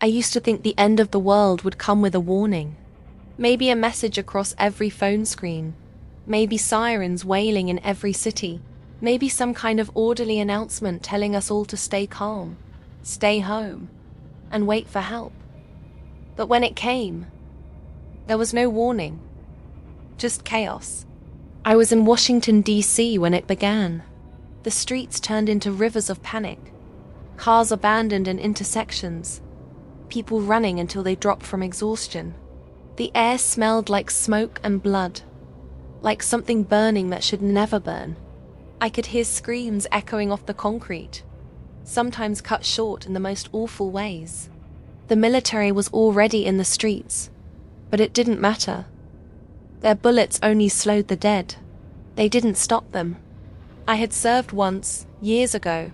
I used to think the end of the world would come with a warning. Maybe a message across every phone screen. Maybe sirens wailing in every city. Maybe some kind of orderly announcement telling us all to stay calm, stay home, and wait for help. But when it came, there was no warning. Just chaos. I was in Washington, D.C. when it began. The streets turned into rivers of panic. Cars abandoned in intersections. People running until they dropped from exhaustion. The air smelled like smoke and blood. Like something burning that should never burn. I could hear screams echoing off the concrete, sometimes cut short in the most awful ways. The military was already in the streets, but it didn't matter. Their bullets only slowed the dead. They didn't stop them. I had served once, years ago,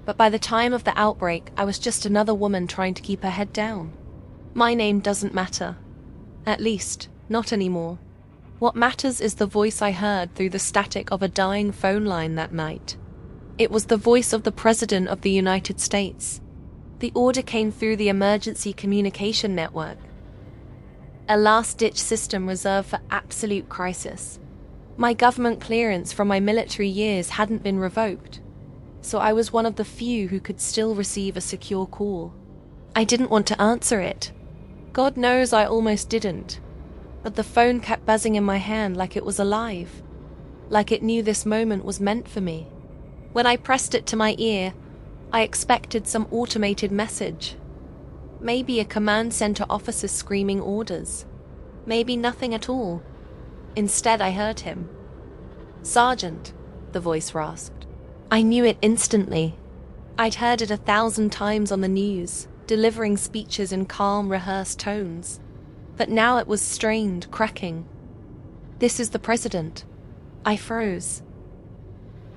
but by the time of the outbreak, I was just another woman trying to keep her head down. My name doesn't matter. At least, not anymore. What matters is the voice I heard through the static of a dying phone line that night. It was the voice of the President of the United States. The order came through the emergency communication network. A last-ditch system reserved for absolute crisis. My government clearance from my military years hadn't been revoked, so I was one of the few who could still receive a secure call. I didn't want to answer it. God knows I almost didn't. But the phone kept buzzing in my hand like it was alive, like it knew this moment was meant for me. When I pressed it to my ear, I expected some automated message. Maybe a command center officer screaming orders. Maybe nothing at all. Instead, I heard him. "Sergeant," the voice rasped. I knew it instantly. I'd heard it 1,000 times on the news, delivering speeches in calm, rehearsed tones. But now it was strained, cracking. "This is the President." I froze.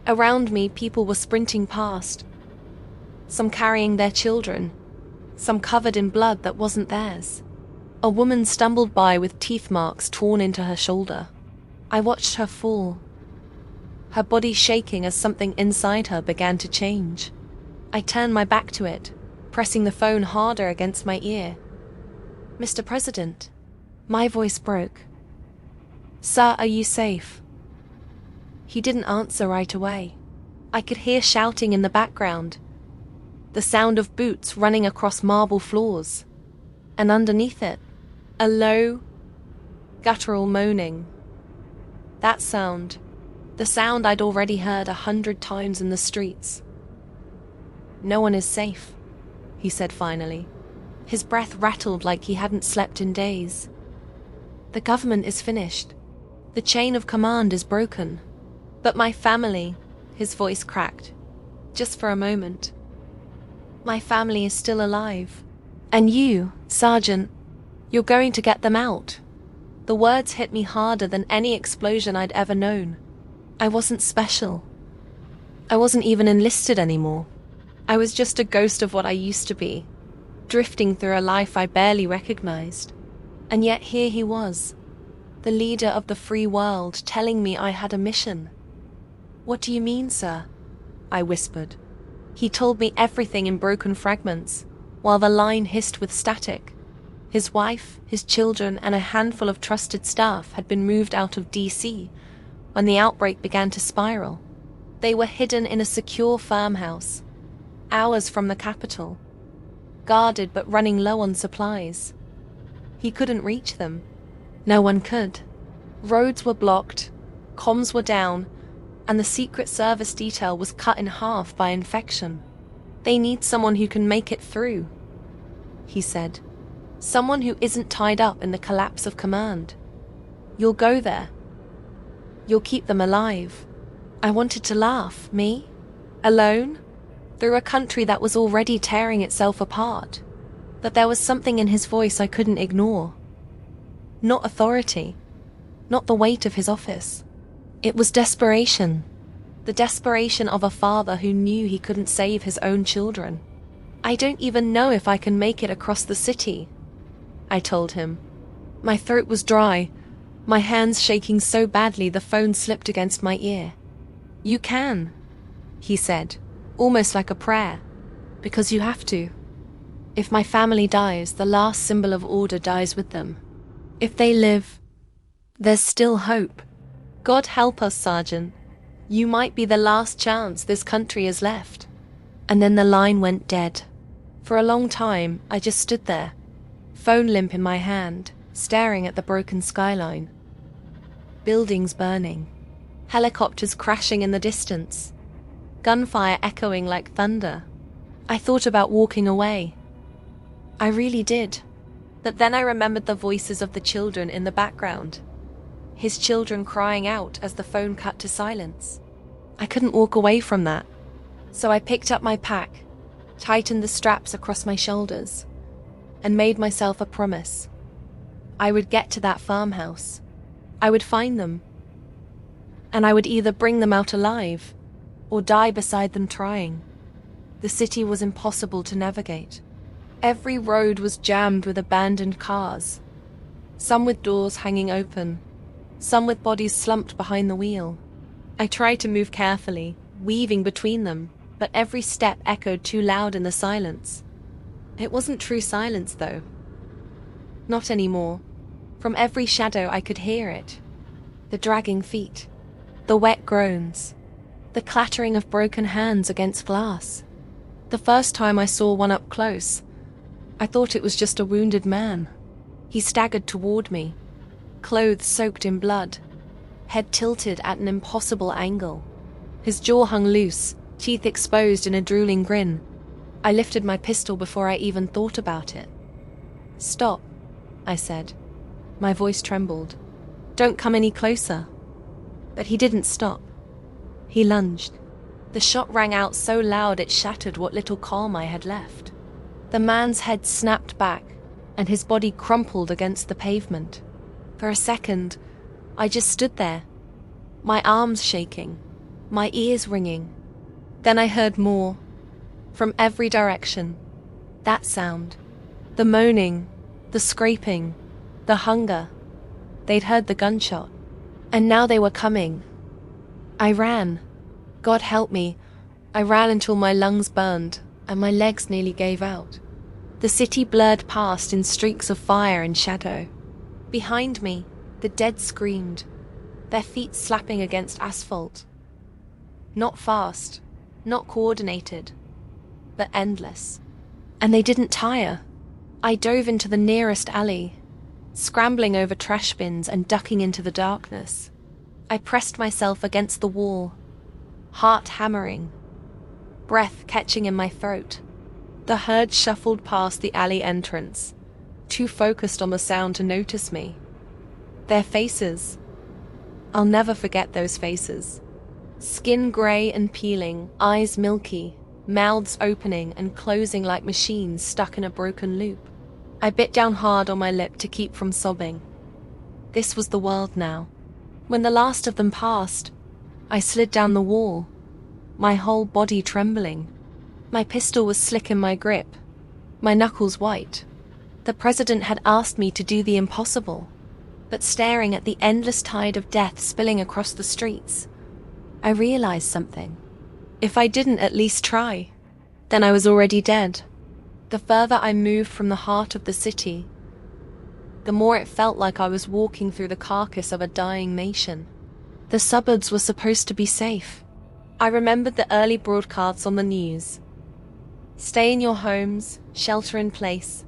Around me, people were sprinting past. Some carrying their children. Some covered in blood that wasn't theirs. A woman stumbled by with teeth marks torn into her shoulder. I watched her fall. Her body shaking as something inside her began to change. I turned my back to it, pressing the phone harder against my ear. "Mr. President," my voice broke. "Sir, are you safe?" He didn't answer right away. I could hear shouting in the background, the sound of boots running across marble floors, and underneath it, a low, guttural moaning. That sound, the sound I'd already heard 100 times in the streets. "No one is safe," he said finally. His breath rattled like he hadn't slept in days. "The government is finished. The chain of command is broken. But my family," his voice cracked, just for a moment. "My family is still alive. And you, Sergeant, you're going to get them out." The words hit me harder than any explosion I'd ever known. I wasn't special. I wasn't even enlisted anymore. I was just a ghost of what I used to be, drifting through a life I barely recognized. And yet here he was, the leader of the free world, telling me I had a mission. "What do you mean, sir?" I whispered. He told me everything in broken fragments, while the line hissed with static. His wife, his children, and a handful of trusted staff had been moved out of D.C. when the outbreak began to spiral. They were hidden in a secure farmhouse, hours from the capital, guarded but running low on supplies. He couldn't reach them. No one could. Roads were blocked, comms were down, and the Secret Service detail was cut in half by infection. "They need someone who can make it through," he said. "Someone who isn't tied up in the collapse of command. You'll go there. You'll keep them alive." I wanted to laugh. Me? Alone? Through a country that was already tearing itself apart. But there was something in his voice I couldn't ignore. Not authority. Not the weight of his office. It was desperation. The desperation of a father who knew he couldn't save his own children. "I don't even know if I can make it across the city," I told him. My throat was dry, my hands shaking so badly the phone slipped against my ear. "You can," he said, almost like a prayer, "because you have to. If my family dies, the last symbol of order dies with them. If they live, there's still hope. God help us, Sergeant. You might be the last chance this country has left. And then the line went dead. For a long time, I just stood there, phone limp in my hand, staring at the broken skyline. Buildings burning, helicopters crashing in the distance, gunfire echoing like thunder. I thought about walking away. I really did. But then I remembered the voices of the children in the background. His children crying out as the phone cut to silence. I couldn't walk away from that. So I picked up my pack, tightened the straps across my shoulders, and made myself a promise. I would get to that farmhouse. I would find them. And I would either bring them out alive, or die beside them trying. The city was impossible to navigate. Every road was jammed with abandoned cars, some with doors hanging open, some with bodies slumped behind the wheel. I tried to move carefully, weaving between them, but every step echoed too loud in the silence. It wasn't true silence, though. Not anymore. From every shadow I could hear it. The dragging feet, the wet groans, the clattering of broken hands against glass. The first time I saw one up close, I thought it was just a wounded man. He staggered toward me, clothes soaked in blood, head tilted at an impossible angle. His jaw hung loose, teeth exposed in a drooling grin. I lifted my pistol before I even thought about it. "Stop," I said. My voice trembled. "Don't come any closer." But he didn't stop. He lunged. The shot rang out so loud it shattered what little calm I had left. The man's head snapped back, and his body crumpled against the pavement. For a second, I just stood there, my arms shaking, my ears ringing. Then I heard more, from every direction. That sound, the moaning, the scraping, the hunger. They'd heard the gunshot, and now they were coming. I ran. God help me, I ran until my lungs burned and my legs nearly gave out. The city blurred past in streaks of fire and shadow. Behind me, the dead screamed, their feet slapping against asphalt. Not fast, not coordinated, but endless. And they didn't tire. I dove into the nearest alley, scrambling over trash bins and ducking into the darkness. I pressed myself against the wall, heart hammering, breath catching in my throat. The herd shuffled past the alley entrance, too focused on the sound to notice me. Their faces. I'll never forget those faces. Skin grey and peeling, eyes milky, mouths opening and closing like machines stuck in a broken loop. I bit down hard on my lip to keep from sobbing. This was the world now. When the last of them passed, I slid down the wall, my whole body trembling. My pistol was slick in my grip, my knuckles white. The president had asked me to do the impossible, but staring at the endless tide of death spilling across the streets, I realized something. If I didn't at least try, then I was already dead. The further I moved from the heart of the city, the more it felt like I was walking through the carcass of a dying nation. The suburbs were supposed to be safe. I remembered the early broadcasts on the news. Stay in your homes, shelter in place.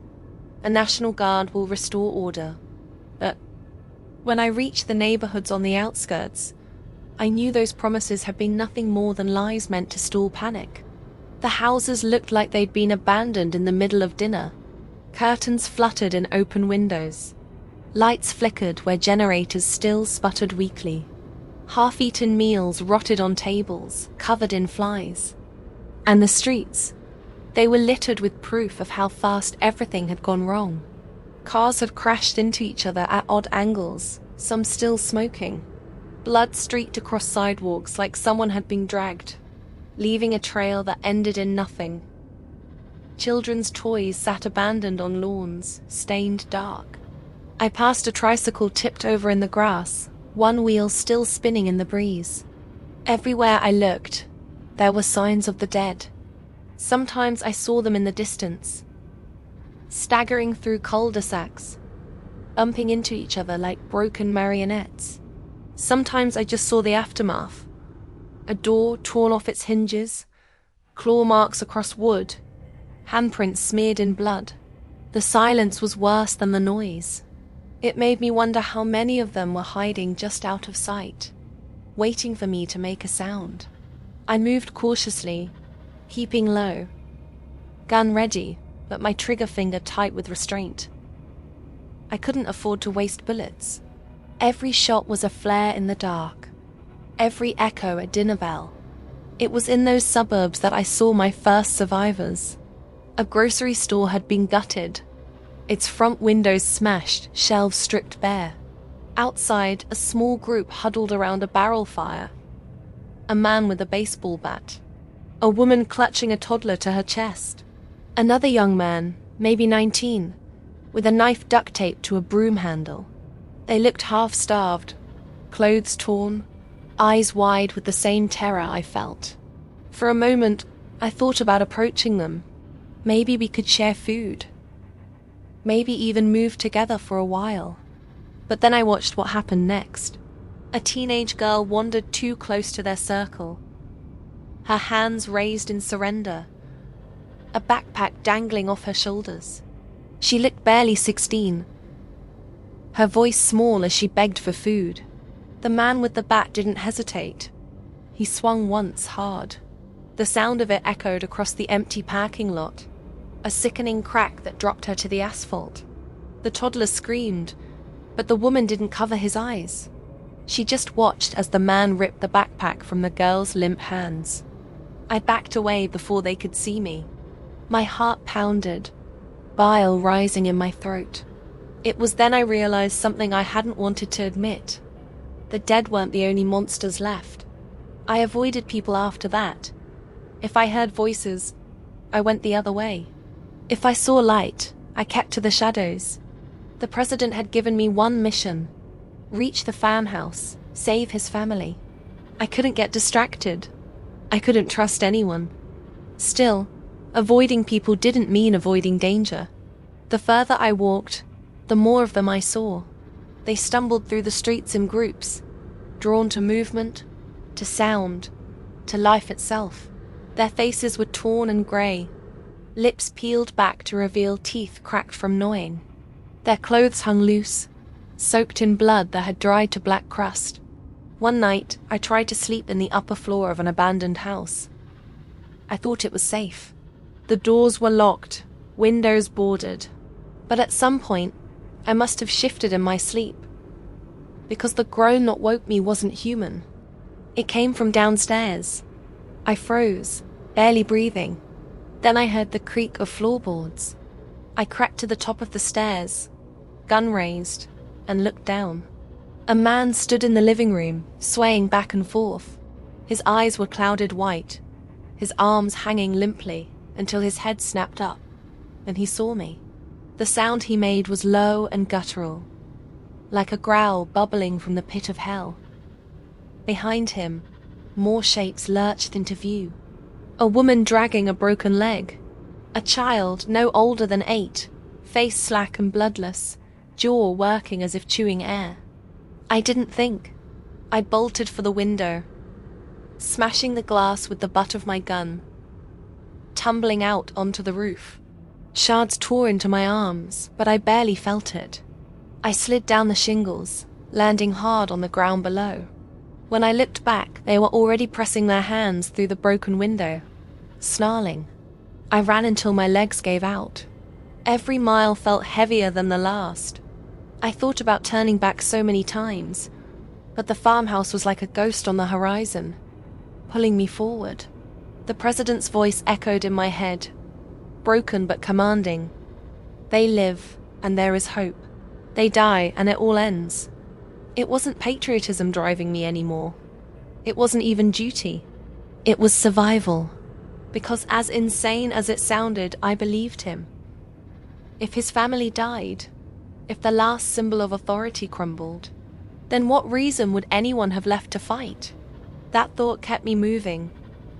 A National Guard will restore order. But when I reached the neighborhoods on the outskirts, I knew those promises had been nothing more than lies meant to stall panic. The houses looked like they'd been abandoned in the middle of dinner. Curtains fluttered in open windows. Lights flickered where generators still sputtered weakly. Half-eaten meals rotted on tables, covered in flies. And the streets, they were littered with proof of how fast everything had gone wrong. Cars had crashed into each other at odd angles, some still smoking. Blood streaked across sidewalks like someone had been dragged, leaving a trail that ended in nothing. Children's toys sat abandoned on lawns, stained dark. I passed a tricycle tipped over in the grass, one wheel still spinning in the breeze. Everywhere I looked, there were signs of the dead. Sometimes I saw them in the distance, staggering through cul-de-sacs, bumping into each other like broken marionettes. Sometimes I just saw the aftermath. A door torn off its hinges, claw marks across wood, handprints smeared in blood. The silence was worse than the noise. It made me wonder how many of them were hiding just out of sight, waiting for me to make a sound. I moved cautiously, keeping low, gun ready, but my trigger finger tight with restraint. I couldn't afford to waste bullets. Every shot was a flare in the dark, every echo a dinner bell. It was in those suburbs that I saw my first survivors. A grocery store had been gutted, its front windows smashed, shelves stripped bare. Outside, a small group huddled around a barrel fire. A man with a baseball bat. A woman clutching a toddler to her chest. Another young man, maybe 19, with a knife duct taped to a broom handle. They looked half-starved, clothes torn, eyes wide with the same terror I felt. For a moment, I thought about approaching them. Maybe we could share food. Maybe even move together for a while. But then I watched what happened next. A teenage girl wandered too close to their circle, her hands raised in surrender, a backpack dangling off her shoulders. She looked barely 16, her voice small as she begged for food. The man with the bat didn't hesitate. He swung once hard. The sound of it echoed across the empty parking lot, a sickening crack that dropped her to the asphalt. The toddler screamed, but the woman didn't cover his eyes. She just watched as the man ripped the backpack from the girl's limp hands. I backed away before they could see me. My heart pounded, bile rising in my throat. It was then I realized something I hadn't wanted to admit. The dead weren't the only monsters left. I avoided people after that. If I heard voices, I went the other way. If I saw light, I kept to the shadows. The president had given me one mission: reach the farmhouse, save his family. I couldn't get distracted. I couldn't trust anyone. Still, avoiding people didn't mean avoiding danger. The further I walked, the more of them I saw. They stumbled through the streets in groups, drawn to movement, to sound, to life itself. Their faces were torn and grey, lips peeled back to reveal teeth cracked from gnawing. Their clothes hung loose, soaked in blood that had dried to black crust. One night, I tried to sleep in the upper floor of an abandoned house. I thought it was safe. The doors were locked, windows boarded. But at some point, I must have shifted in my sleep, because the groan that woke me wasn't human. It came from downstairs. I froze, barely breathing. Then I heard the creak of floorboards. I crept to the top of the stairs, gun raised, and looked down. A man stood in the living room, swaying back and forth. His eyes were clouded white, his arms hanging limply until his head snapped up. Then he saw me. The sound he made was low and guttural, like a growl bubbling from the pit of hell. Behind him, more shapes lurched into view. A woman dragging a broken leg. A child no older than 8, face slack and bloodless, jaw working as if chewing air. I didn't think. I bolted for the window, smashing the glass with the butt of my gun, tumbling out onto the roof. Shards tore into my arms, but I barely felt it. I slid down the shingles, landing hard on the ground below. When I looked back, they were already pressing their hands through the broken window, snarling. I ran until my legs gave out. Every mile felt heavier than the last. I thought about turning back so many times, but the farmhouse was like a ghost on the horizon, pulling me forward. The president's voice echoed in my head, broken but commanding. They live, and there is hope. They die, and it all ends. It wasn't patriotism driving me anymore. It wasn't even duty. It was survival. Because as insane as it sounded, I believed him. If his family died, if the last symbol of authority crumbled, then what reason would anyone have left to fight? That thought kept me moving,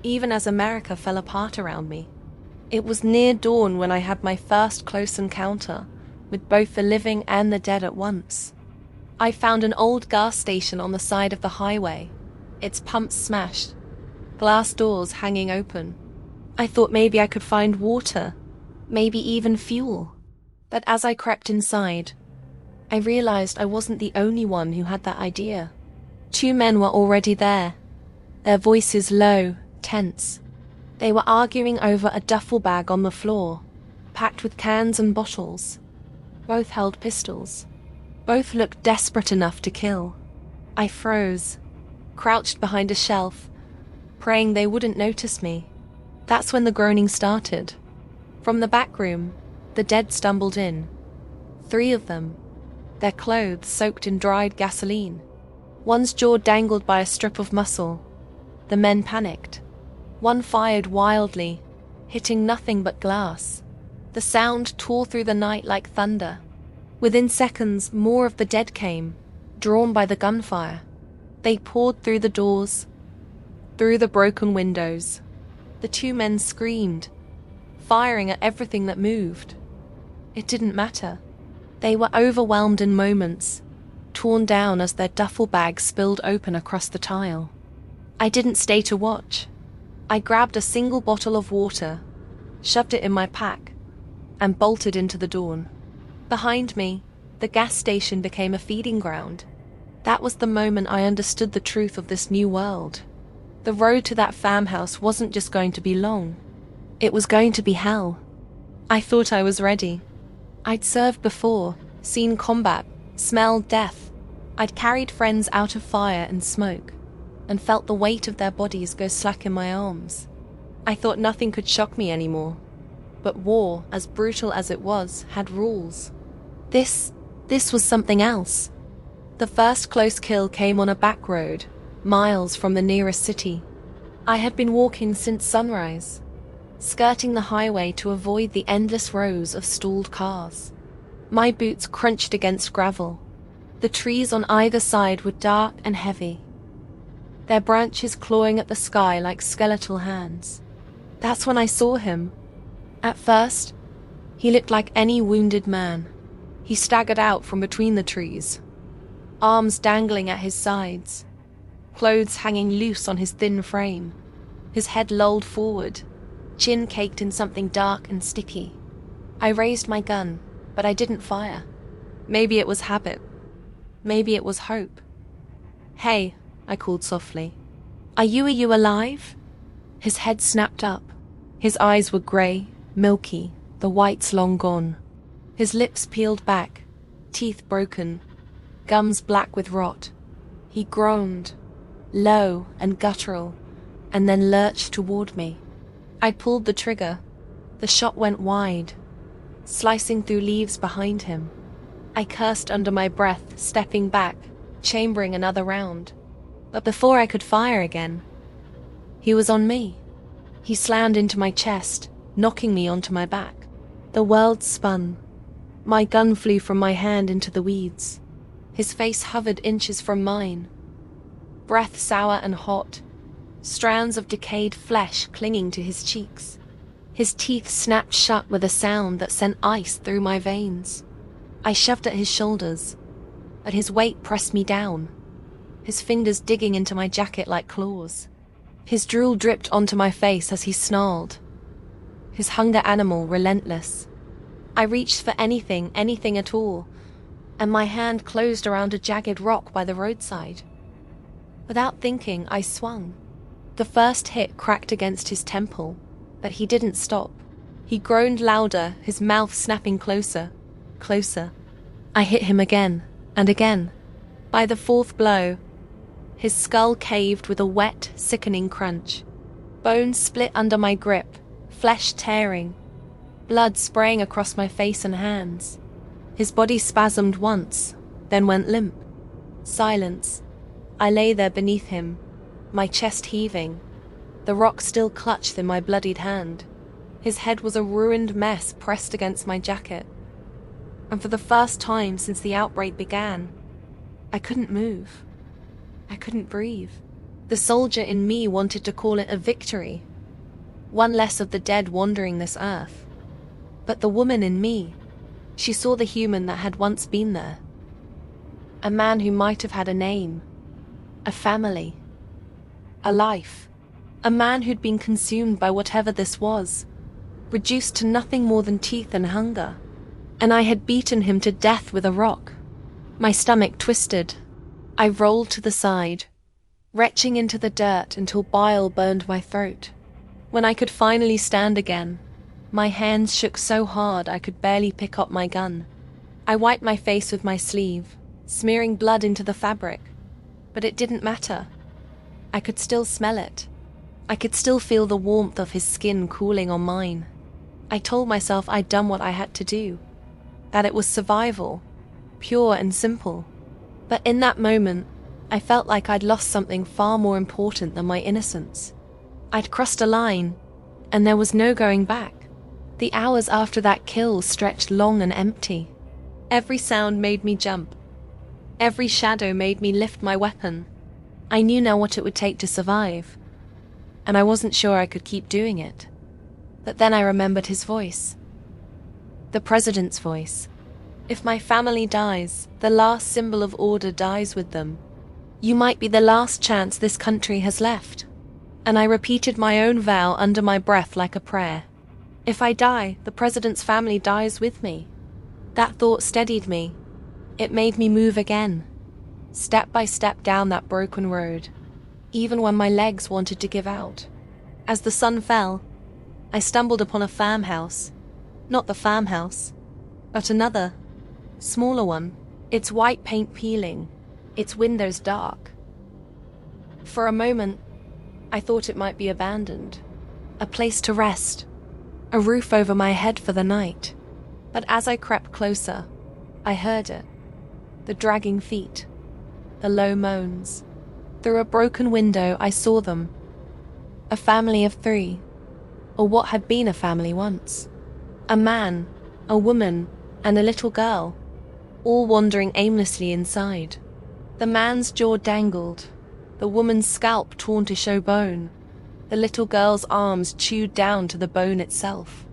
even as America fell apart around me. It was near dawn when I had my first close encounter with both the living and the dead at once. I found an old gas station on the side of the highway, its pumps smashed, glass doors hanging open. I thought maybe I could find water, maybe even fuel. But as I crept inside, I realized I wasn't the only one who had that idea. 2 men were already there, their voices low, tense. They were arguing over a duffel bag on the floor, packed with cans and bottles. Both held pistols. Both looked desperate enough to kill. I froze, crouched behind a shelf, praying they wouldn't notice me. That's when the groaning started. From the back room, the dead stumbled in. 3 of them, their clothes soaked in dried gasoline. One's jaw dangled by a strip of muscle. The men panicked. One fired wildly, hitting nothing but glass. The sound tore through the night like thunder. Within seconds, more of the dead came, drawn by the gunfire. They poured through the doors, through the broken windows. The 2 men screamed, firing at everything that moved. It didn't matter. They were overwhelmed in moments, torn down as their duffel bags spilled open across the tile. I didn't stay to watch. I grabbed a single bottle of water, shoved it in my pack, and bolted into the dawn. Behind me, the gas station became a feeding ground. That was the moment I understood the truth of this new world. The road to that farmhouse wasn't just going to be long. It was going to be hell. I thought I was ready. I'd served before, seen combat, smelled death. I'd carried friends out of fire and smoke, and felt the weight of their bodies go slack in my arms. I thought nothing could shock me anymore. But war, as brutal as it was, had rules. This was something else. The first close kill came on a back road, miles from the nearest city. I had been walking since sunrise, skirting the highway to avoid the endless rows of stalled cars. My boots crunched against gravel. The trees on either side were dark and heavy, their branches clawing at the sky like skeletal hands. That's when I saw him. At first, he looked like any wounded man. He staggered out from between the trees, arms dangling at his sides, clothes hanging loose on his thin frame, his head lolled forward, chin caked in something dark and sticky. I raised my gun, but I didn't fire. Maybe it was habit. Maybe it was hope. "Hey," I called softly. Are you alive?" His head snapped up. His eyes were grey, milky, the whites long gone. His lips peeled back, teeth broken, gums black with rot. He groaned, low and guttural, and then lurched toward me. I pulled the trigger. The shot went wide, slicing through leaves behind him. I cursed under my breath, stepping back, chambering another round. But before I could fire again, he was on me. He slammed into my chest, knocking me onto my back. The world spun. My gun flew from my hand into the weeds. His face hovered inches from mine. Breath sour and hot, strands of decayed flesh clinging to his cheeks. His teeth snapped shut with a sound that sent ice through my veins. I shoved at his shoulders, but his weight pressed me down, his fingers digging into my jacket like claws. His drool dripped onto my face as he snarled, his hunger animal relentless. I reached for anything at all, and my hand closed around a jagged rock by the roadside. Without thinking, I swung. The first hit cracked against his temple, but he didn't stop. He groaned louder, his mouth snapping closer, closer. I hit him again, and again. By the fourth blow, his skull caved with a wet, sickening crunch. Bones split under my grip, flesh tearing, blood spraying across my face and hands. His body spasmed once, then went limp. Silence. I lay there beneath him, my chest heaving, the rock still clutched in my bloodied hand. His head was a ruined mess pressed against my jacket. And for the first time since the outbreak began, I couldn't move. I couldn't breathe. The soldier in me wanted to call it a victory, one less of the dead wandering this earth. But the woman in me, she saw the human that had once been there. A man who might have had a name, a family, a life. A man who'd been consumed by whatever this was, reduced to nothing more than teeth and hunger. And I had beaten him to death with a rock. My stomach twisted. I rolled to the side, retching into the dirt until bile burned my throat. When I could finally stand again, my hands shook so hard I could barely pick up my gun. I wiped my face with my sleeve, smearing blood into the fabric. But it didn't matter. I could still smell it. I could still feel the warmth of his skin cooling on mine. I told myself I'd done what I had to do, that it was survival, pure and simple. But in that moment, I felt like I'd lost something far more important than my innocence. I'd crossed a line, and there was no going back. The hours after that kill stretched long and empty. Every sound made me jump. Every shadow made me lift my weapon. I knew now what it would take to survive, and I wasn't sure I could keep doing it. But then I remembered his voice. The president's voice. If my family dies, the last symbol of order dies with them. You might be the last chance this country has left. And I repeated my own vow under my breath like a prayer. If I die, the president's family dies with me. That thought steadied me. It made me move again, step by step down that broken road, even when my legs wanted to give out. As the sun fell, I stumbled upon a farmhouse. Not the farmhouse, but another, smaller one, its white paint peeling, its windows dark. For a moment, I thought it might be abandoned, a place to rest, a roof over my head for the night. But as I crept closer, I heard it, the dragging feet, the low moans. Through a broken window, I saw them, a family of 3, or what had been a family once. A man, a woman, and a little girl, all wandering aimlessly inside. The man's jaw dangled, the woman's scalp torn to show bone, the little girl's arms chewed down to the bone itself.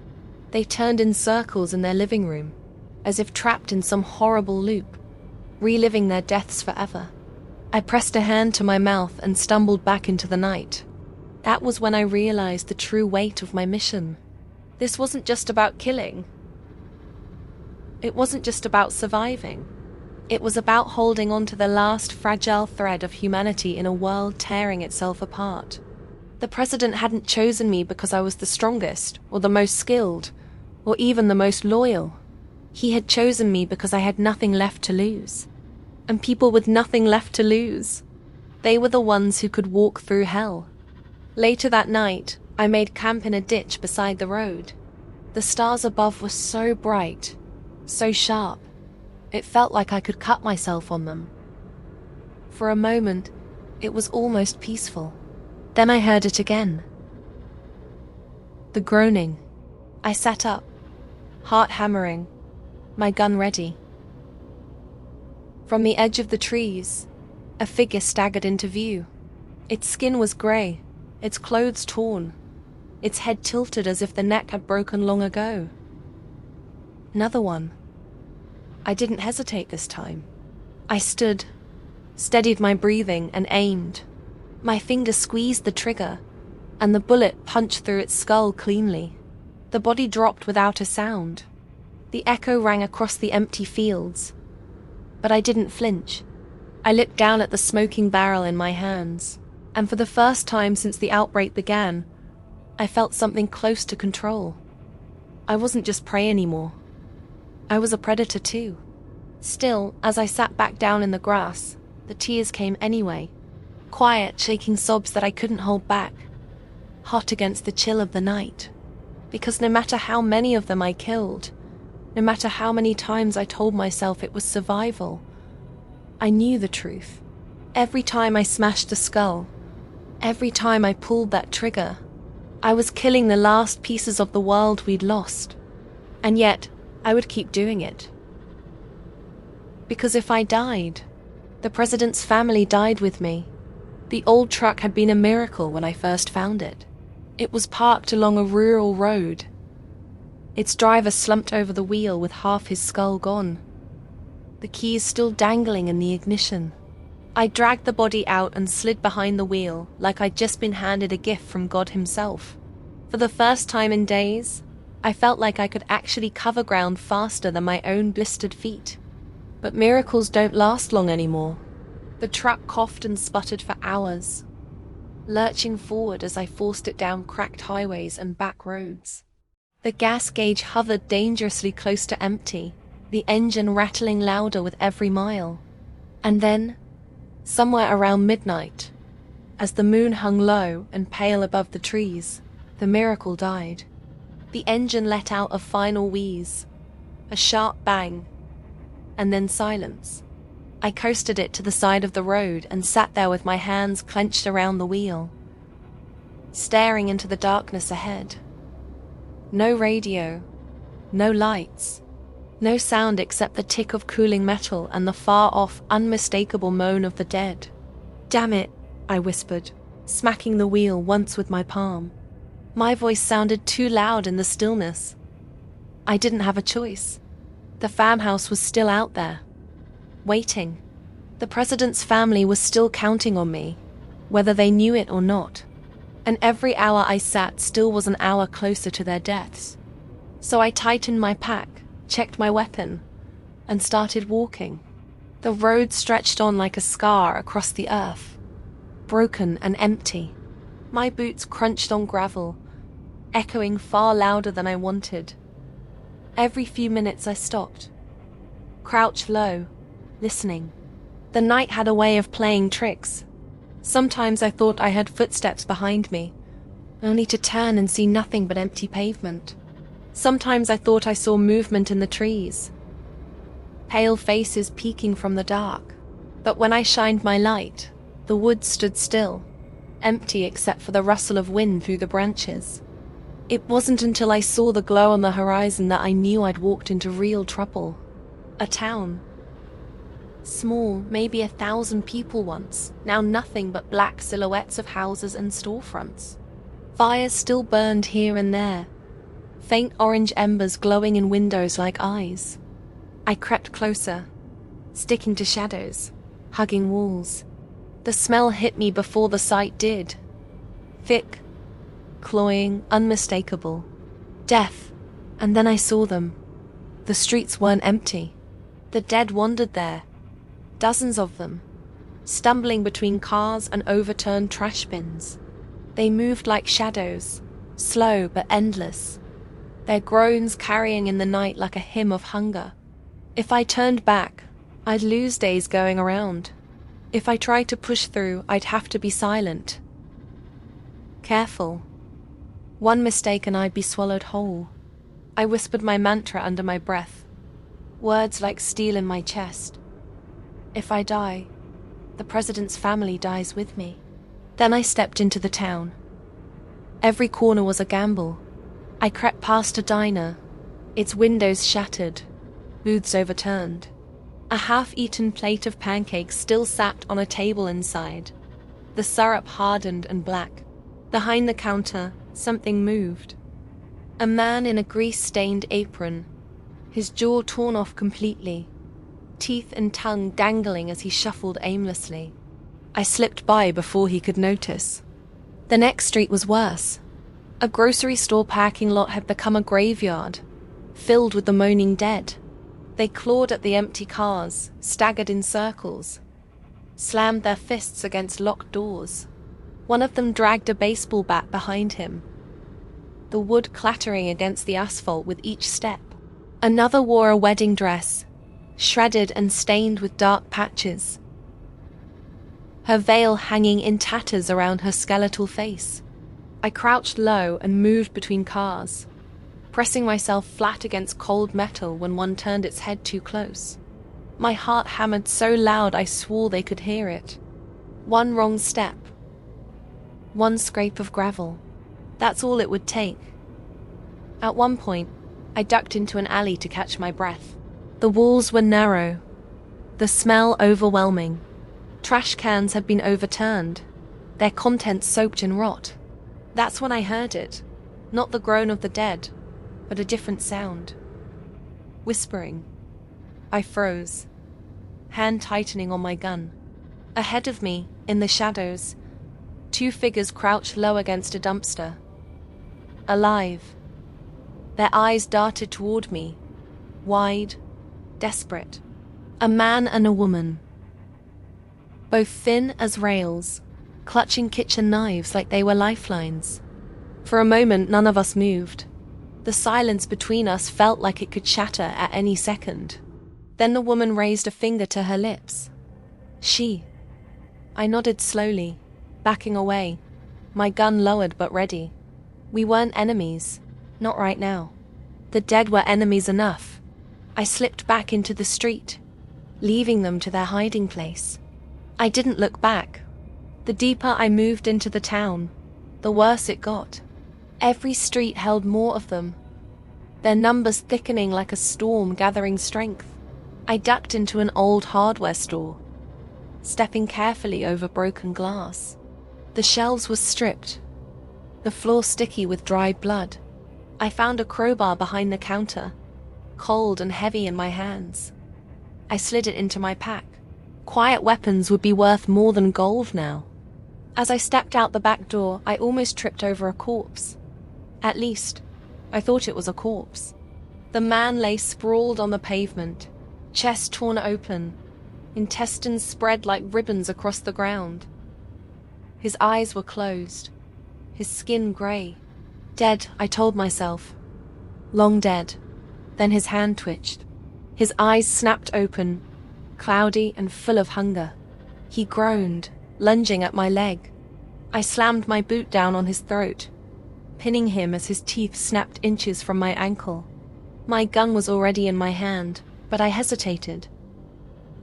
They turned in circles in their living room, as if trapped in some horrible loop, reliving their deaths forever. I pressed a hand to my mouth and stumbled back into the night. That was when I realized the true weight of my mission. This wasn't just about killing. It wasn't just about surviving. It was about holding on to the last fragile thread of humanity in a world tearing itself apart. The president hadn't chosen me because I was the strongest, or the most skilled, or even the most loyal. He had chosen me because I had nothing left to lose. And people with nothing left to lose, they were the ones who could walk through hell. Later that night, I made camp in a ditch beside the road. The stars above were so bright, so sharp, it felt like I could cut myself on them. For a moment, it was almost peaceful. Then I heard it again. The groaning. I sat up, heart hammering, my gun ready. From the edge of the trees, a figure staggered into view. Its skin was grey, its clothes torn, its head tilted as if the neck had broken long ago. Another one. I didn't hesitate this time. I stood, steadied my breathing, and aimed. My finger squeezed the trigger, and the bullet punched through its skull cleanly. The body dropped without a sound. The echo rang across the empty fields. But I didn't flinch. I looked down at the smoking barrel in my hands, and for the first time since the outbreak began, I felt something close to control. I wasn't just prey anymore. I was a predator too. Still, as I sat back down in the grass, the tears came anyway. Quiet, shaking sobs that I couldn't hold back. Hot against the chill of the night. Because no matter how many of them I killed, no matter how many times I told myself it was survival, I knew the truth. Every time I smashed the skull, every time I pulled that trigger, I was killing the last pieces of the world we'd lost. And yet, I would keep doing it. Because if I died, the president's family died with me. The old truck had been a miracle when I first found it. It was parked along a rural road. Its driver slumped over the wheel with half his skull gone. The keys still dangling in the ignition. I dragged the body out and slid behind the wheel like I'd just been handed a gift from God himself. For the first time in days, I felt like I could actually cover ground faster than my own blistered feet. But miracles don't last long anymore. The truck coughed and sputtered for hours, lurching forward as I forced it down cracked highways and back roads. The gas gauge hovered dangerously close to empty, the engine rattling louder with every mile. And then, somewhere around midnight, as the moon hung low and pale above the trees, the miracle died. The engine let out a final wheeze, a sharp bang, and then silence. I coasted it to the side of the road and sat there with my hands clenched around the wheel, staring into the darkness ahead. No radio, no lights, no sound except the tick of cooling metal and the far-off, unmistakable moan of the dead. "Damn it," I whispered, smacking the wheel once with my palm. My voice sounded too loud in the stillness. I didn't have a choice. The farmhouse was still out there, waiting. The president's family was still counting on me, whether they knew it or not. And every hour I sat still was an hour closer to their deaths. So I tightened my pack, checked my weapon, and started walking. The road stretched on like a scar across the earth, broken and empty. My boots crunched on gravel, echoing far louder than I wanted. Every few minutes I stopped, crouched low, listening. The night had a way of playing tricks. Sometimes I thought I heard footsteps behind me, only to turn and see nothing but empty pavement. Sometimes I thought I saw movement in the trees, pale faces peeking from the dark. But when I shined my light, the woods stood still, empty except for the rustle of wind through the branches. It wasn't until I saw the glow on the horizon that I knew I'd walked into real trouble. A town. Small, maybe 1,000 people once, now nothing but black silhouettes of houses and storefronts. Fires still burned here and there, faint orange embers glowing in windows like eyes. I crept closer, sticking to shadows, hugging walls. The smell hit me before the sight did. Thick, cloying, unmistakable. Death. And then I saw them. The streets weren't empty. The dead wandered there, dozens of them, stumbling between cars and overturned trash bins. They moved like shadows, slow but endless, their groans carrying in the night like a hymn of hunger. If I turned back, I'd lose days going around. If I tried to push through, I'd have to be silent. Careful. One mistake and I'd be swallowed whole. I whispered my mantra under my breath, words like steel in my chest. If I die, the president's family dies with me. Then I stepped into the town. Every corner was a gamble. I crept past a diner, its windows shattered, booths overturned. A half-eaten plate of pancakes still sat on a table inside, the syrup hardened and black. Behind the counter, something moved. A man in a grease-stained apron, his jaw torn off completely, teeth and tongue dangling as he shuffled aimlessly. I slipped by before he could notice. The next street was worse. A grocery store parking lot had become a graveyard, filled with the moaning dead. They clawed at the empty cars, staggered in circles, slammed their fists against locked doors. One of them dragged a baseball bat behind him, the wood clattering against the asphalt with each step. Another wore a wedding dress, shredded and stained with dark patches, her veil hanging in tatters around her skeletal face. I crouched low and moved between cars, pressing myself flat against cold metal when one turned its head too close. My heart hammered so loud I swore they could hear it. One wrong step, one scrape of gravel. That's all it would take. At one point, I ducked into an alley to catch my breath. The walls were narrow, the smell overwhelming. Trash cans had been overturned, their contents soaked in rot. That's when I heard it. Not the groan of the dead, but a different sound. Whispering. I froze, hand tightening on my gun. Ahead of me, in the shadows, two figures crouched low against a dumpster. Alive. Their eyes darted toward me, wide, desperate. A man and a woman. Both thin as rails, clutching kitchen knives like they were lifelines. For a moment, none of us moved. The silence between us felt like it could shatter at any second. Then the woman raised a finger to her lips. She. I nodded slowly, backing away, my gun lowered but ready. We weren't enemies, not right now. The dead were enemies enough. I slipped back into the street, leaving them to their hiding place. I didn't look back. The deeper I moved into the town, the worse it got. Every street held more of them, their numbers thickening like a storm gathering strength. I ducked into an old hardware store, stepping carefully over broken glass. The shelves were stripped, the floor sticky with dried blood. I found a crowbar behind the counter, cold and heavy in my hands. I slid it into my pack. Quiet weapons would be worth more than gold now. As I stepped out the back door, I almost tripped over a corpse. At least, I thought it was a corpse. The man lay sprawled on the pavement, chest torn open, intestines spread like ribbons across the ground. His eyes were closed, his skin grey. Dead, I told myself. Long dead. Then his hand twitched. His eyes snapped open, cloudy and full of hunger. He groaned, lunging at my leg. I slammed my boot down on his throat, pinning him as his teeth snapped inches from my ankle. My gun was already in my hand, but I hesitated.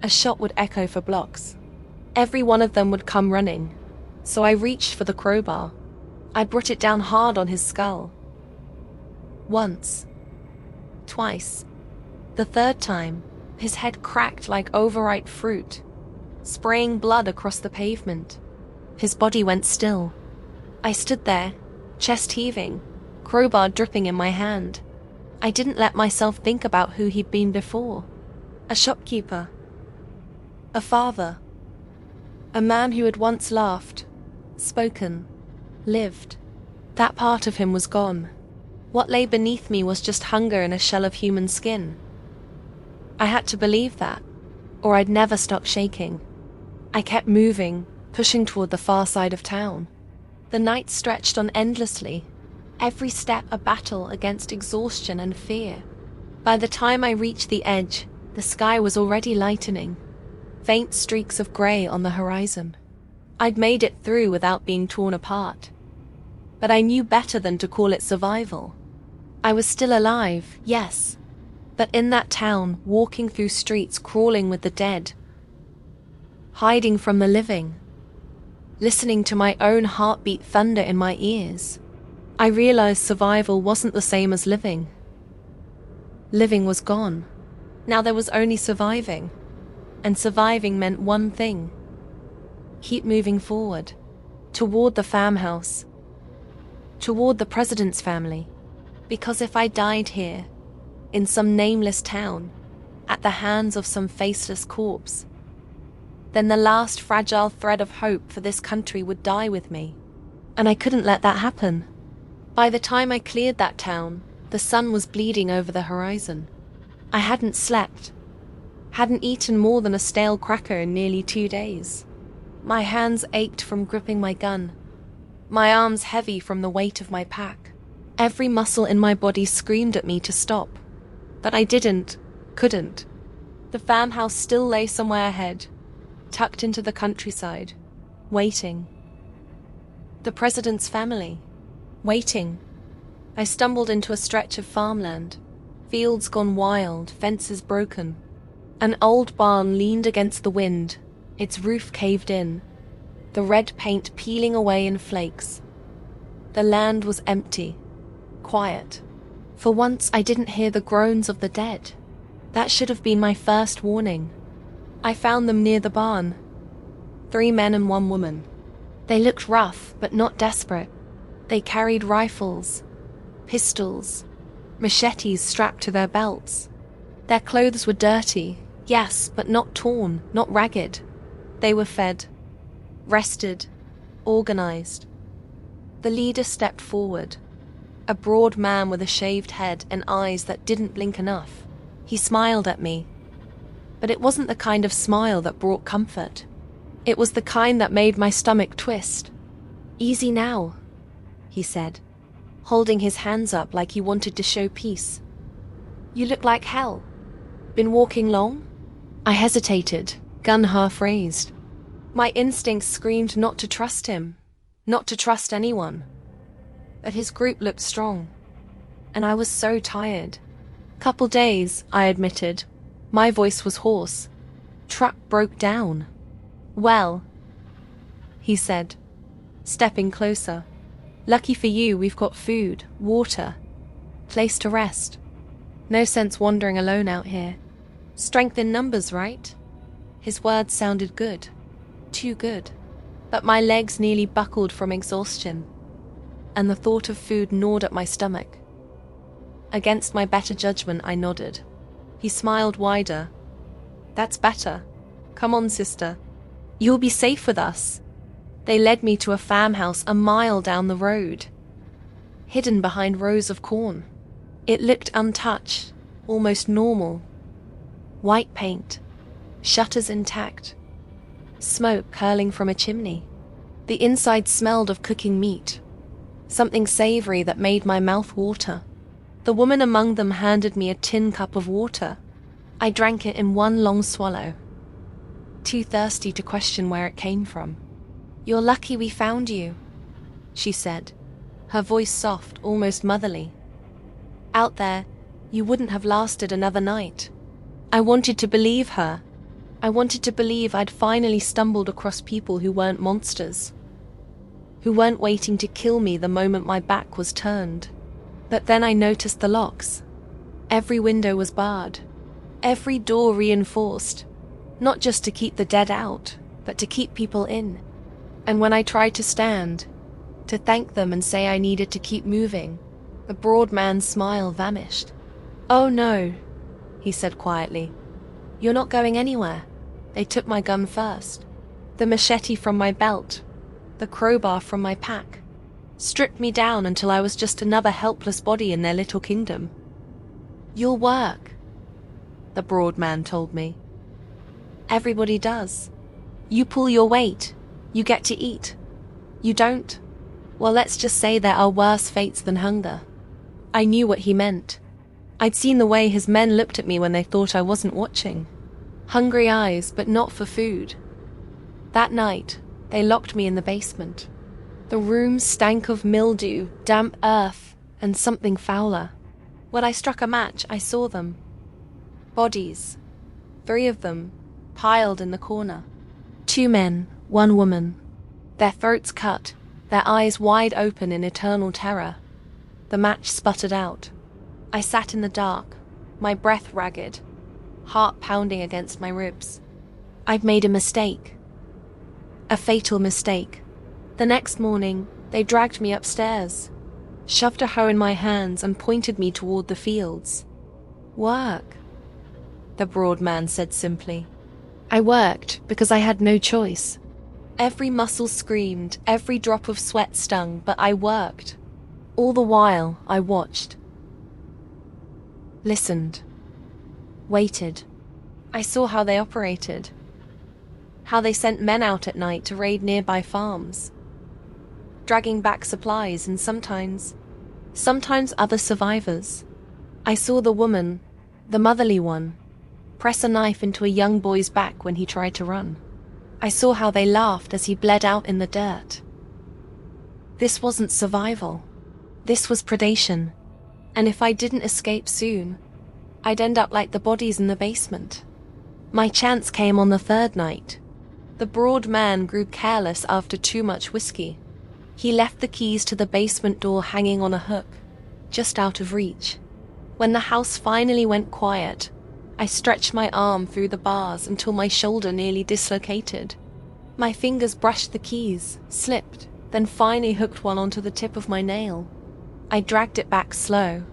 A shot would echo for blocks. Every one of them would come running, so I reached for the crowbar. I brought it down hard on his skull. Once. Twice. The third time, his head cracked like overripe fruit, spraying blood across the pavement. His body went still. I stood there, chest heaving, crowbar dripping in my hand. I didn't let myself think about who he'd been before. A shopkeeper. A father. A man who had once laughed, spoken, lived. That part of him was gone. What lay beneath me was just hunger in a shell of human skin. I had to believe that, or I'd never stop shaking. I kept moving, pushing toward the far side of town. The night stretched on endlessly, every step a battle against exhaustion and fear. By the time I reached the edge, the sky was already lightening, faint streaks of grey on the horizon. I'd made it through without being torn apart. But I knew better than to call it survival. I was still alive, yes, but in that town, walking through streets crawling with the dead, hiding from the living, listening to my own heartbeat thunder in my ears, I realized survival wasn't the same as living. Living was gone. Now there was only surviving, and surviving meant one thing: keep moving forward, toward the farmhouse, toward the president's family. Because if I died here, in some nameless town, at the hands of some faceless corpse, then the last fragile thread of hope for this country would die with me. And I couldn't let that happen. By the time I cleared that town, the sun was bleeding over the horizon. I hadn't slept, hadn't eaten more than a stale cracker in nearly 2 days. My hands ached from gripping my gun, my arms heavy from the weight of my pack. Every muscle in my body screamed at me to stop, but I couldn't. The farmhouse still lay somewhere ahead, tucked into the countryside, waiting. The president's family, waiting. I stumbled into a stretch of farmland, fields gone wild, fences broken. An old barn leaned against the wind, its roof caved in, the red paint peeling away in flakes. The land was empty, quiet. For once I didn't hear the groans of the dead. That should have been my first warning. I found them near the barn. 3 men and 1 woman. They looked rough, but not desperate. They carried rifles, pistols, machetes strapped to their belts. Their clothes were dirty, yes, but not torn, not ragged. They were fed, rested, organized. The leader stepped forward, a broad man with a shaved head and eyes that didn't blink enough. He smiled at me. But it wasn't the kind of smile that brought comfort. It was the kind that made my stomach twist. "Easy now," he said, holding his hands up like he wanted to show peace. "You look like hell. Been walking long?" I hesitated, gun half raised. My instincts screamed not to trust him, not to trust anyone. But his group looked strong, and I was so tired. "Couple days," I admitted. My voice was hoarse. Truck broke down. "Well," he said, stepping closer. "Lucky for you, we've got food, water, place to rest. No sense wandering alone out here. Strength in numbers, right?" His words sounded good. Too good. But my legs nearly buckled from exhaustion, and the thought of food gnawed at my stomach. Against my better judgment, I nodded. He smiled wider. "That's better. Come on, sister. You'll be safe with us." They led me to a farmhouse a mile down the road, hidden behind rows of corn. It looked untouched, almost normal. White paint, shutters intact, smoke curling from a chimney. The inside smelled of cooking meat, something savory that made my mouth water. The woman among them handed me a tin cup of water. I drank it in one long swallow, too thirsty to question where it came from. "You're lucky we found you," she said, her voice soft, almost motherly. "Out there, you wouldn't have lasted another night." I wanted to believe her. I wanted to believe I'd finally stumbled across people who weren't monsters, who weren't waiting to kill me the moment my back was turned. But then I noticed the locks. Every window was barred, every door reinforced, not just to keep the dead out, but to keep people in. And when I tried to stand, to thank them and say I needed to keep moving, the broad man's smile vanished. "Oh no," he said quietly. "You're not going anywhere. They took my gun first, the machete from my belt, the crowbar from my pack, stripped me down until I was just another helpless body in their little kingdom." "You'll work," the broad man told me. "Everybody does. You pull your weight, you get to eat. You don't? Well, let's just say there are worse fates than hunger." I knew what he meant. I'd seen the way his men looked at me when they thought I wasn't watching. Hungry eyes, but not for food. That night, they locked me in the basement. The room stank of mildew, damp earth, and something fouler. When I struck a match, I saw them. Bodies. 3 of them, piled in the corner. 2 men, 1 woman. Their throats cut, their eyes wide open in eternal terror. The match sputtered out. I sat in the dark, my breath ragged, heart pounding against my ribs. I'd made a mistake. A fatal mistake. The next morning, they dragged me upstairs, shoved a hoe in my hands and pointed me toward the fields. "Work," the broad man said simply. I worked because I had no choice. Every muscle screamed, every drop of sweat stung, but I worked. All the while, I watched. Listened. Waited. I saw how they operated. How they sent men out at night to raid nearby farms, dragging back supplies and sometimes other survivors. I saw the woman, the motherly one, press a knife into a young boy's back when he tried to run. I saw how they laughed as he bled out in the dirt. This wasn't survival. This was predation. And if I didn't escape soon, I'd end up like the bodies in the basement. My chance came on the 3rd night. The broad man grew careless after too much whiskey. He left the keys to the basement door hanging on a hook, just out of reach. When the house finally went quiet, I stretched my arm through the bars until my shoulder nearly dislocated. My fingers brushed the keys, slipped, then finally hooked one onto the tip of my nail. I dragged it back slow,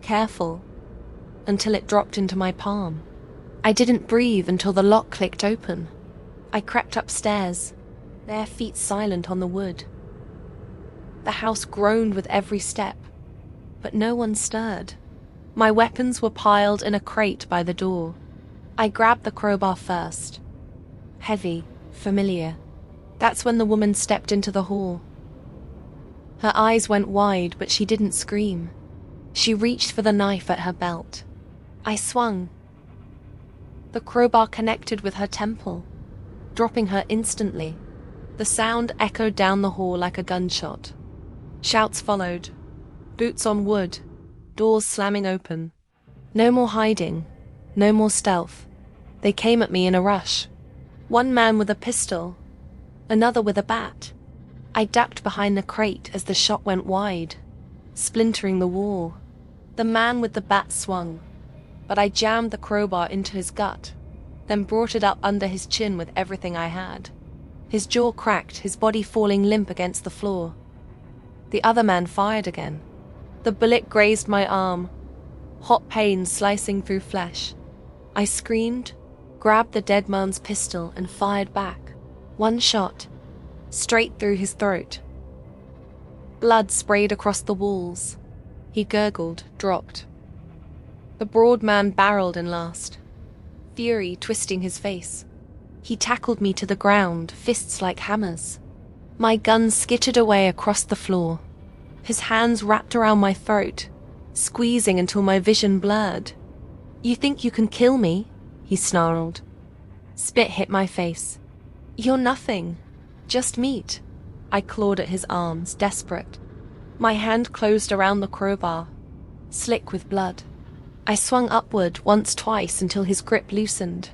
careful, until it dropped into my palm. I didn't breathe until the lock clicked open. I crept upstairs, bare feet silent on the wood. The house groaned with every step, but no one stirred. My weapons were piled in a crate by the door. I grabbed the crowbar first. Heavy, familiar. That's when the woman stepped into the hall. Her eyes went wide, but she didn't scream. She reached for the knife at her belt. I swung. The crowbar connected with her temple, dropping her instantly. The sound echoed down the hall like a gunshot. Shouts followed. Boots on wood, doors slamming open. No more hiding, no more stealth. They came at me in a rush. One man with a pistol, another with a bat. I ducked behind the crate as the shot went wide, splintering the wall. The man with the bat swung, but I jammed the crowbar into his gut, then brought it up under his chin with everything I had. His jaw cracked, his body falling limp against the floor. The other man fired again. The bullet grazed my arm, hot pain slicing through flesh. I screamed, grabbed the dead man's pistol, and fired back. One shot, straight through his throat. Blood sprayed across the walls. He gurgled, dropped. The broad man barreled in last, fury twisting his face. He tackled me to the ground, fists like hammers. My gun skittered away across the floor. His hands wrapped around my throat, squeezing until my vision blurred. "You think you can kill me?" he snarled. Spit hit my face. "You're nothing. Just meat." I clawed at his arms, desperate. My hand closed around the crowbar, slick with blood. I swung upward once, twice, until his grip loosened.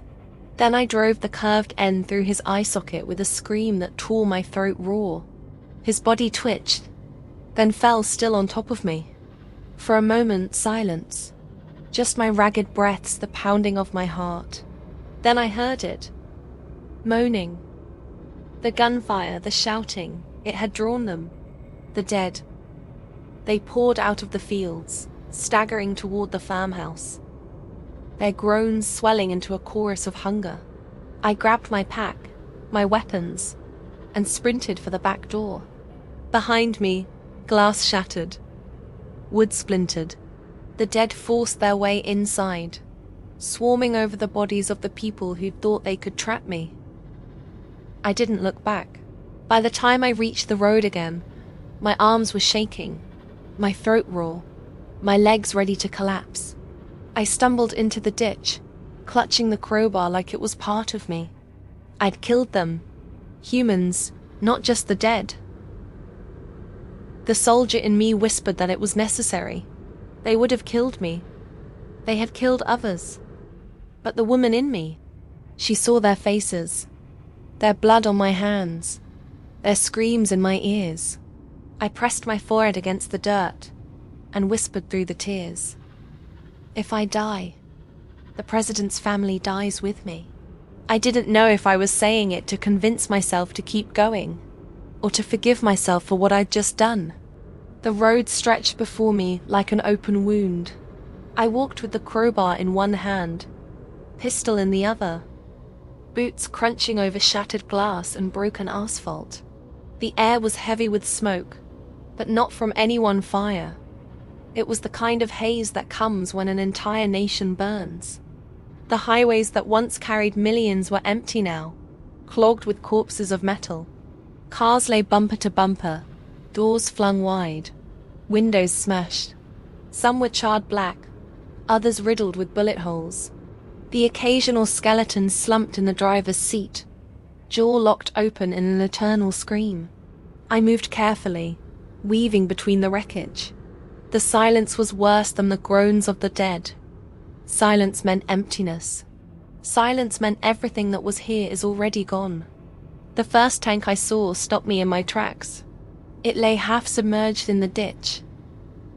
Then I drove the curved end through his eye socket with a scream that tore my throat raw. His body twitched, then fell still on top of me. For a moment, silence. Just my ragged breaths, the pounding of my heart. Then I heard it. Moaning. The gunfire, the shouting, it had drawn them. The dead. They poured out of the fields, staggering toward the farmhouse, their groans swelling into a chorus of hunger. I grabbed my pack, my weapons, and sprinted for the back door. Behind me, glass shattered, wood splintered. The dead forced their way inside, swarming over the bodies of the people who thought they could trap me. I didn't look back. By the time I reached the road again, my arms were shaking, my throat raw, my legs ready to collapse. I stumbled into the ditch, clutching the crowbar like it was part of me. I'd killed them. Humans, not just the dead. The soldier in me whispered that it was necessary. They would have killed me. They had killed others. But the woman in me, she saw their faces, their blood on my hands, their screams in my ears. I pressed my forehead against the dirt and whispered through the tears. If I die, the president's family dies with me. I didn't know if I was saying it to convince myself to keep going, or to forgive myself for what I'd just done. The road stretched before me like an open wound. I walked with the crowbar in one hand, pistol in the other, boots crunching over shattered glass and broken asphalt. The air was heavy with smoke, but not from any one fire. It was the kind of haze that comes when an entire nation burns. The highways that once carried millions were empty now, clogged with corpses of metal. Cars lay bumper to bumper, doors flung wide, windows smashed. Some were charred black, others riddled with bullet holes. The occasional skeleton slumped in the driver's seat, jaw locked open in an eternal scream. I moved carefully, weaving between the wreckage. The silence was worse than the groans of the dead. Silence meant emptiness. Silence meant everything that was here is already gone. The first tank I saw stopped me in my tracks. It lay half submerged in the ditch,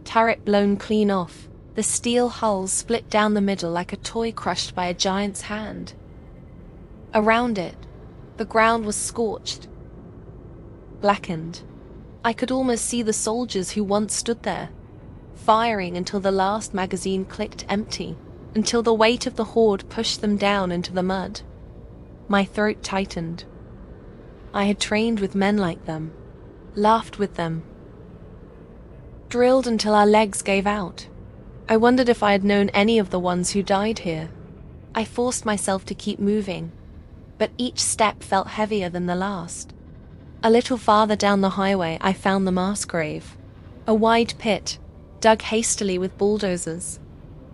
turret blown clean off, the steel hull split down the middle like a toy crushed by a giant's hand. Around it, the ground was scorched. blackened. I could almost see the soldiers who once stood there, firing until the last magazine clicked empty, until the weight of the horde pushed them down into the mud. My throat tightened. I had trained with men like them, laughed with them, drilled until our legs gave out. I wondered if I had known any of the ones who died here. I forced myself to keep moving, but each step felt heavier than the last. A little farther down the highway, I found the mass grave, a wide pit, dug hastily with bulldozers,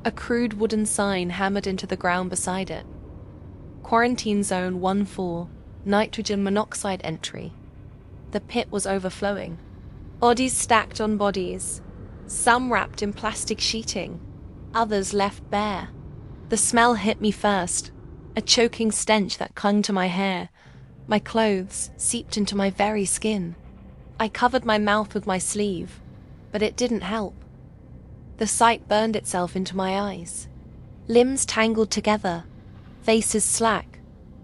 a crude wooden sign hammered into the ground beside it. Quarantine Zone 1-4, nitrogen monoxide entry. The pit was overflowing. Bodies stacked on bodies, some wrapped in plastic sheeting, others left bare. The smell hit me first, a choking stench that clung to my hair. My clothes seeped into my very skin. I covered my mouth with my sleeve, but it didn't help. The sight burned itself into my eyes. Limbs tangled together, faces slack,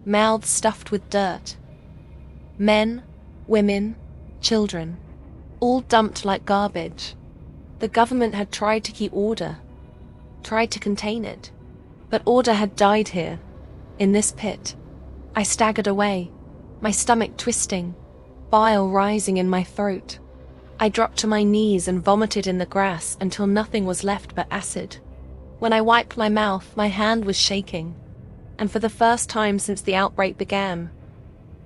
mouths stuffed with dirt. Men, women, children, all dumped like garbage. The government had tried to keep order, tried to contain it, but order had died here, in this pit. I staggered away, my stomach twisting, bile rising in my throat. I dropped to my knees and vomited in the grass until nothing was left but acid. When I wiped my mouth, my hand was shaking, and for the first time since the outbreak began,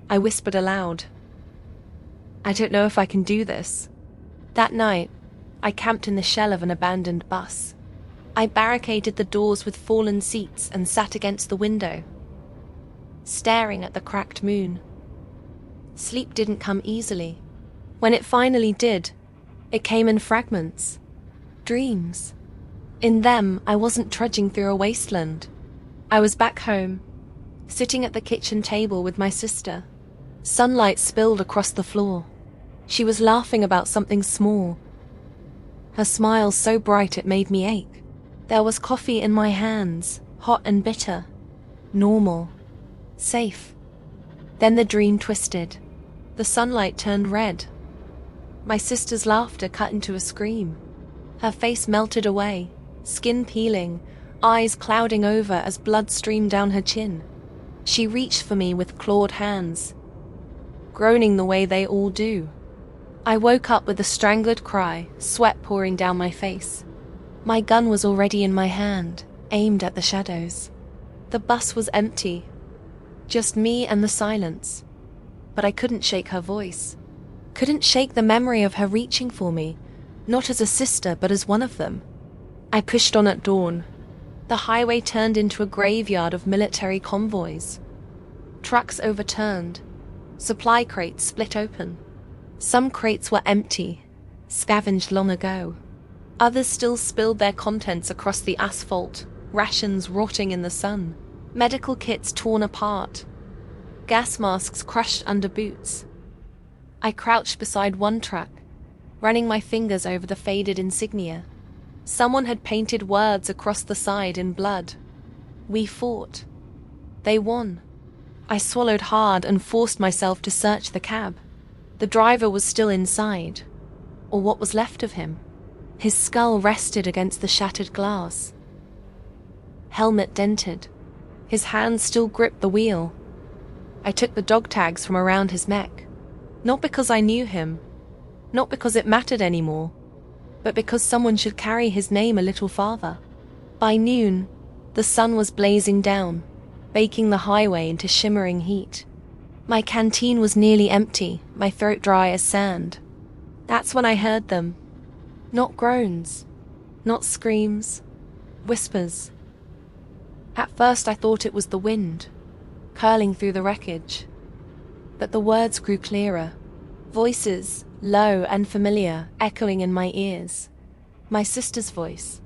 I whispered aloud, "I don't know if I can do this." That night, I camped in the shell of an abandoned bus. I barricaded the doors with fallen seats and sat against the window, staring at the cracked moon. Sleep didn't come easily. When it finally did, it came in fragments, dreams. In them, I wasn't trudging through a wasteland. I was back home, sitting at the kitchen table with my sister. Sunlight spilled across the floor. She was laughing about something small, her smile so bright it made me ache. There was coffee in my hands, hot and bitter, normal, safe. Then the dream twisted. The sunlight turned red. My sister's laughter cut into a scream. Her face melted away, skin peeling, eyes clouding over as blood streamed down her chin. She reached for me with clawed hands, groaning the way they all do. I woke up with a strangled cry, sweat pouring down my face. My gun was already in my hand, aimed at the shadows. The bus was empty, just me and the silence. But I couldn't shake her voice. Couldn't shake the memory of her reaching for me, not as a sister but as one of them. I pushed on at dawn. The highway turned into a graveyard of military convoys. Trucks overturned, supply crates split open. Some crates were empty, scavenged long ago. Others still spilled their contents across the asphalt, rations rotting in the sun, medical kits torn apart, gas masks crushed under boots. I crouched beside one truck, running my fingers over the faded insignia. Someone had painted words across the side in blood. We fought. They won. I swallowed hard and forced myself to search the cab. The driver was still inside, or what was left of him. His skull rested against the shattered glass. Helmet dented. His hands still gripped the wheel. I took the dog tags from around his neck. Not because I knew him, not because it mattered anymore, but because someone should carry his name a little farther. By noon, the sun was blazing down, baking the highway into shimmering heat. My canteen was nearly empty, my throat dry as sand. That's when I heard them. Not groans, not screams, whispers. At first I thought it was the wind, curling through the wreckage. But the words grew clearer, voices, low and familiar, echoing in my ears. My sister's voice,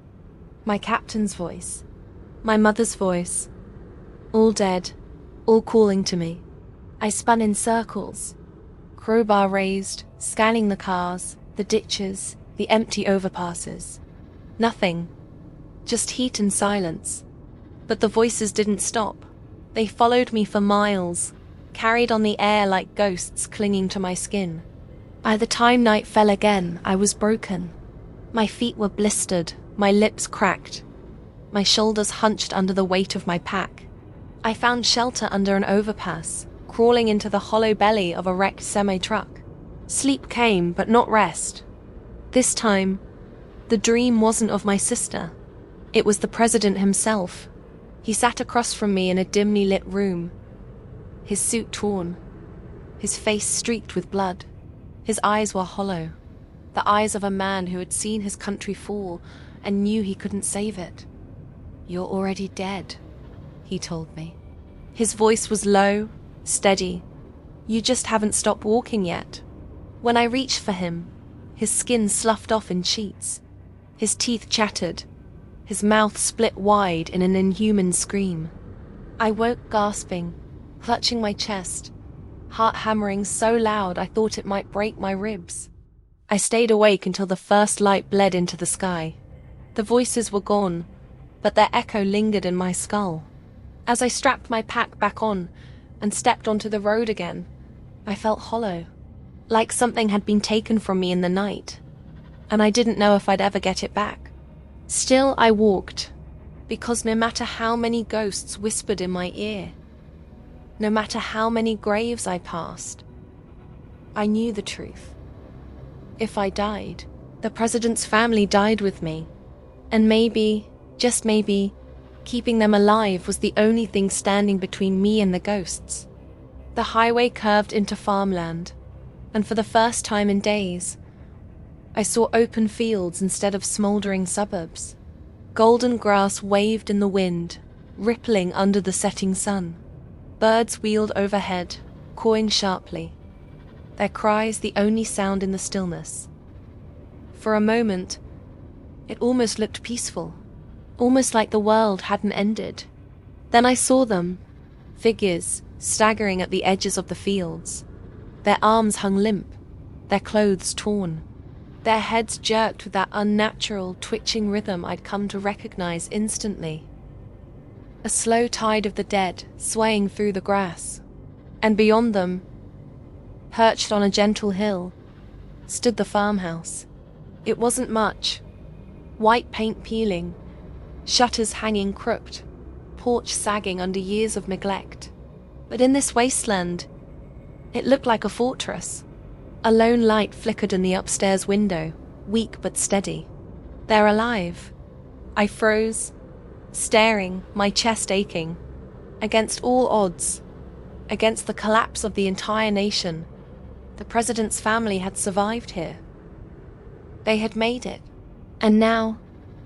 my captain's voice, my mother's voice, all dead, all calling to me. I spun in circles, crowbar raised, scanning the cars, the ditches, the empty overpasses. Nothing, just heat and silence. But the voices didn't stop. They followed me for miles, carried on the air like ghosts clinging to my skin. By the time night fell again, I was broken. My feet were blistered, my lips cracked, my shoulders hunched under the weight of my pack. I found shelter under an overpass, crawling into the hollow belly of a wrecked semi-truck. Sleep came, but not rest. This time, the dream wasn't of my sister. It was the president himself. He sat across from me in a dimly lit room, his suit torn, his face streaked with blood. His eyes were hollow, the eyes of a man who had seen his country fall and knew he couldn't save it. "You're already dead," he told me. His voice was low, steady. "You just haven't stopped walking yet." When I reached for him, his skin sloughed off in sheets. His teeth chattered, his mouth split wide in an inhuman scream. I woke gasping, clutching my chest, heart hammering so loud I thought it might break my ribs. I stayed awake until the first light bled into the sky. The voices were gone, but their echo lingered in my skull. As I strapped my pack back on and stepped onto the road again, I felt hollow, like something had been taken from me in the night, and I didn't know if I'd ever get it back. Still I walked, because no matter how many ghosts whispered in my ear, no matter how many graves I passed, I knew the truth. If I died, the president's family died with me, and maybe, just maybe, keeping them alive was the only thing standing between me and the ghosts. The highway curved into farmland, and for the first time in days, I saw open fields instead of smoldering suburbs. Golden grass waved in the wind, rippling under the setting sun. Birds wheeled overhead, cawing sharply, their cries the only sound in the stillness. For a moment, it almost looked peaceful, almost like the world hadn't ended. Then I saw them, figures staggering at the edges of the fields. Their arms hung limp, their clothes torn, their heads jerked with that unnatural, twitching rhythm I'd come to recognize instantly. A slow tide of the dead swaying through the grass, and beyond them, perched on a gentle hill, stood the farmhouse. It wasn't much. White paint peeling, shutters hanging crooked, porch sagging under years of neglect. But in this wasteland, it looked like a fortress. A lone light flickered in the upstairs window, weak but steady. They're alive. I froze, staring, my chest aching. Against all odds, against the collapse of the entire nation, the president's family had survived here. They had made it, and now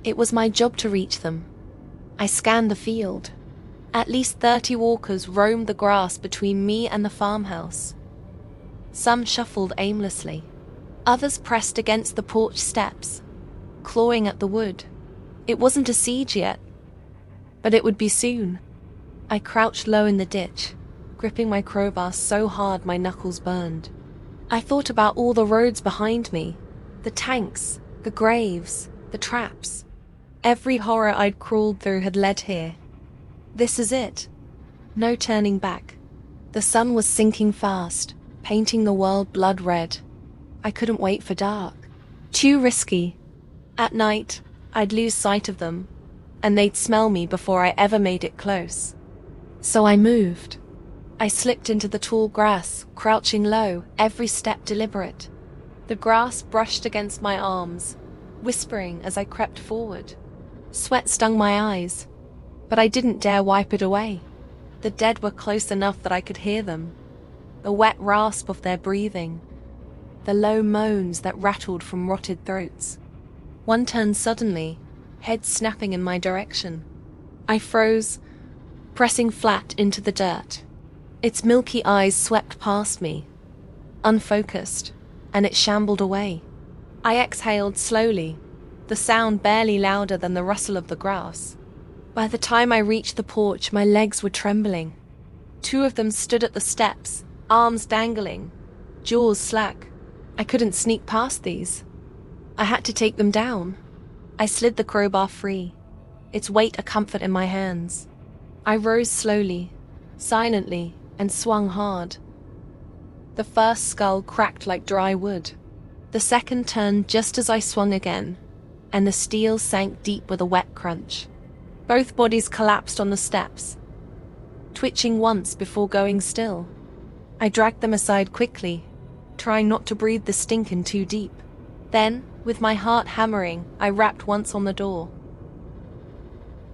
it was my job to reach them. I scanned the field. At least 30 walkers roamed the grass between me and the farmhouse. Some shuffled aimlessly. Others pressed against the porch steps, clawing at the wood. It wasn't a siege yet, but it would be soon. I crouched low in the ditch, gripping my crowbar so hard my knuckles burned. I thought about all the roads behind me, the tanks, the graves, the traps. Every horror I'd crawled through had led here. This is it. No turning back. The sun was sinking fast, painting the world blood red. I couldn't wait for dark. Too risky. At night, I'd lose sight of them, and they'd smell me before I ever made it close. So I moved. I slipped into the tall grass, crouching low, every step deliberate. The grass brushed against my arms, whispering as I crept forward. Sweat stung my eyes, but I didn't dare wipe it away. The dead were close enough that I could hear them. The wet rasp of their breathing, the low moans that rattled from rotted throats. One turned suddenly, head snapping in my direction. I froze, pressing flat into the dirt. Its milky eyes swept past me, unfocused, and it shambled away. I exhaled slowly, the sound barely louder than the rustle of the grass. By the time I reached the porch, my legs were trembling. 2 of them stood at the steps, arms dangling, jaws slack. I couldn't sneak past these. I had to take them down. I slid the crowbar free, its weight a comfort in my hands. I rose slowly, silently, and swung hard. The first skull cracked like dry wood. The second turned just as I swung again, and the steel sank deep with a wet crunch. Both bodies collapsed on the steps, twitching once before going still. I dragged them aside quickly, trying not to breathe the stink in too deep. Then, with my heart hammering, I rapped once on the door.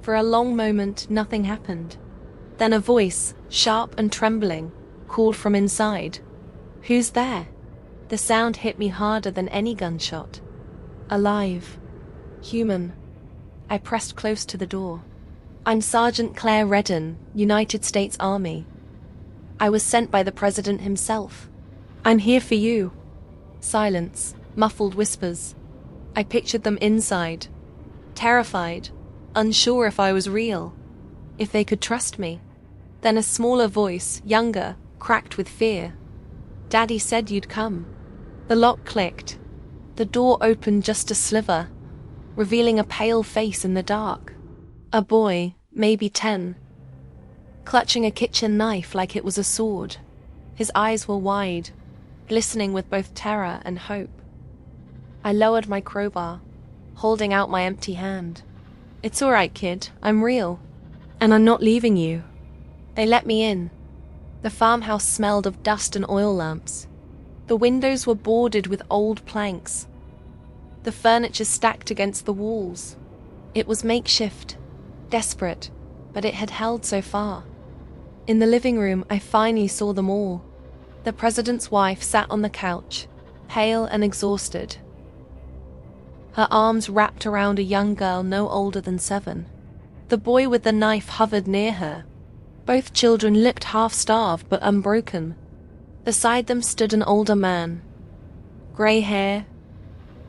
For a long moment, nothing happened. Then a voice, sharp and trembling, called from inside. "Who's there?" The sound hit me harder than any gunshot. Alive. Human. I pressed close to the door. "I'm Sergeant Claire Redden, United States Army. I was sent by the President himself. I'm here for you." Silence, muffled whispers. I pictured them inside, terrified, unsure if I was real, if they could trust me. Then a smaller voice, younger, cracked with fear. "Daddy said you'd come." The lock clicked. The door opened just a sliver, revealing a pale face in the dark. A boy, maybe 10, clutching a kitchen knife like it was a sword. His eyes were wide, glistening with both terror and hope. I lowered my crowbar, holding out my empty hand. "It's all right, kid. I'm real. And I'm not leaving you." They let me in. The farmhouse smelled of dust and oil lamps. The windows were boarded with old planks. The furniture stacked against the walls. It was makeshift, desperate, but it had held so far. In the living room, I finally saw them all. The president's wife sat on the couch, pale and exhausted. Her arms wrapped around a young girl no older than 7. The boy with the knife hovered near her. Both children looked half-starved but unbroken. Beside them stood an older man. Grey hair,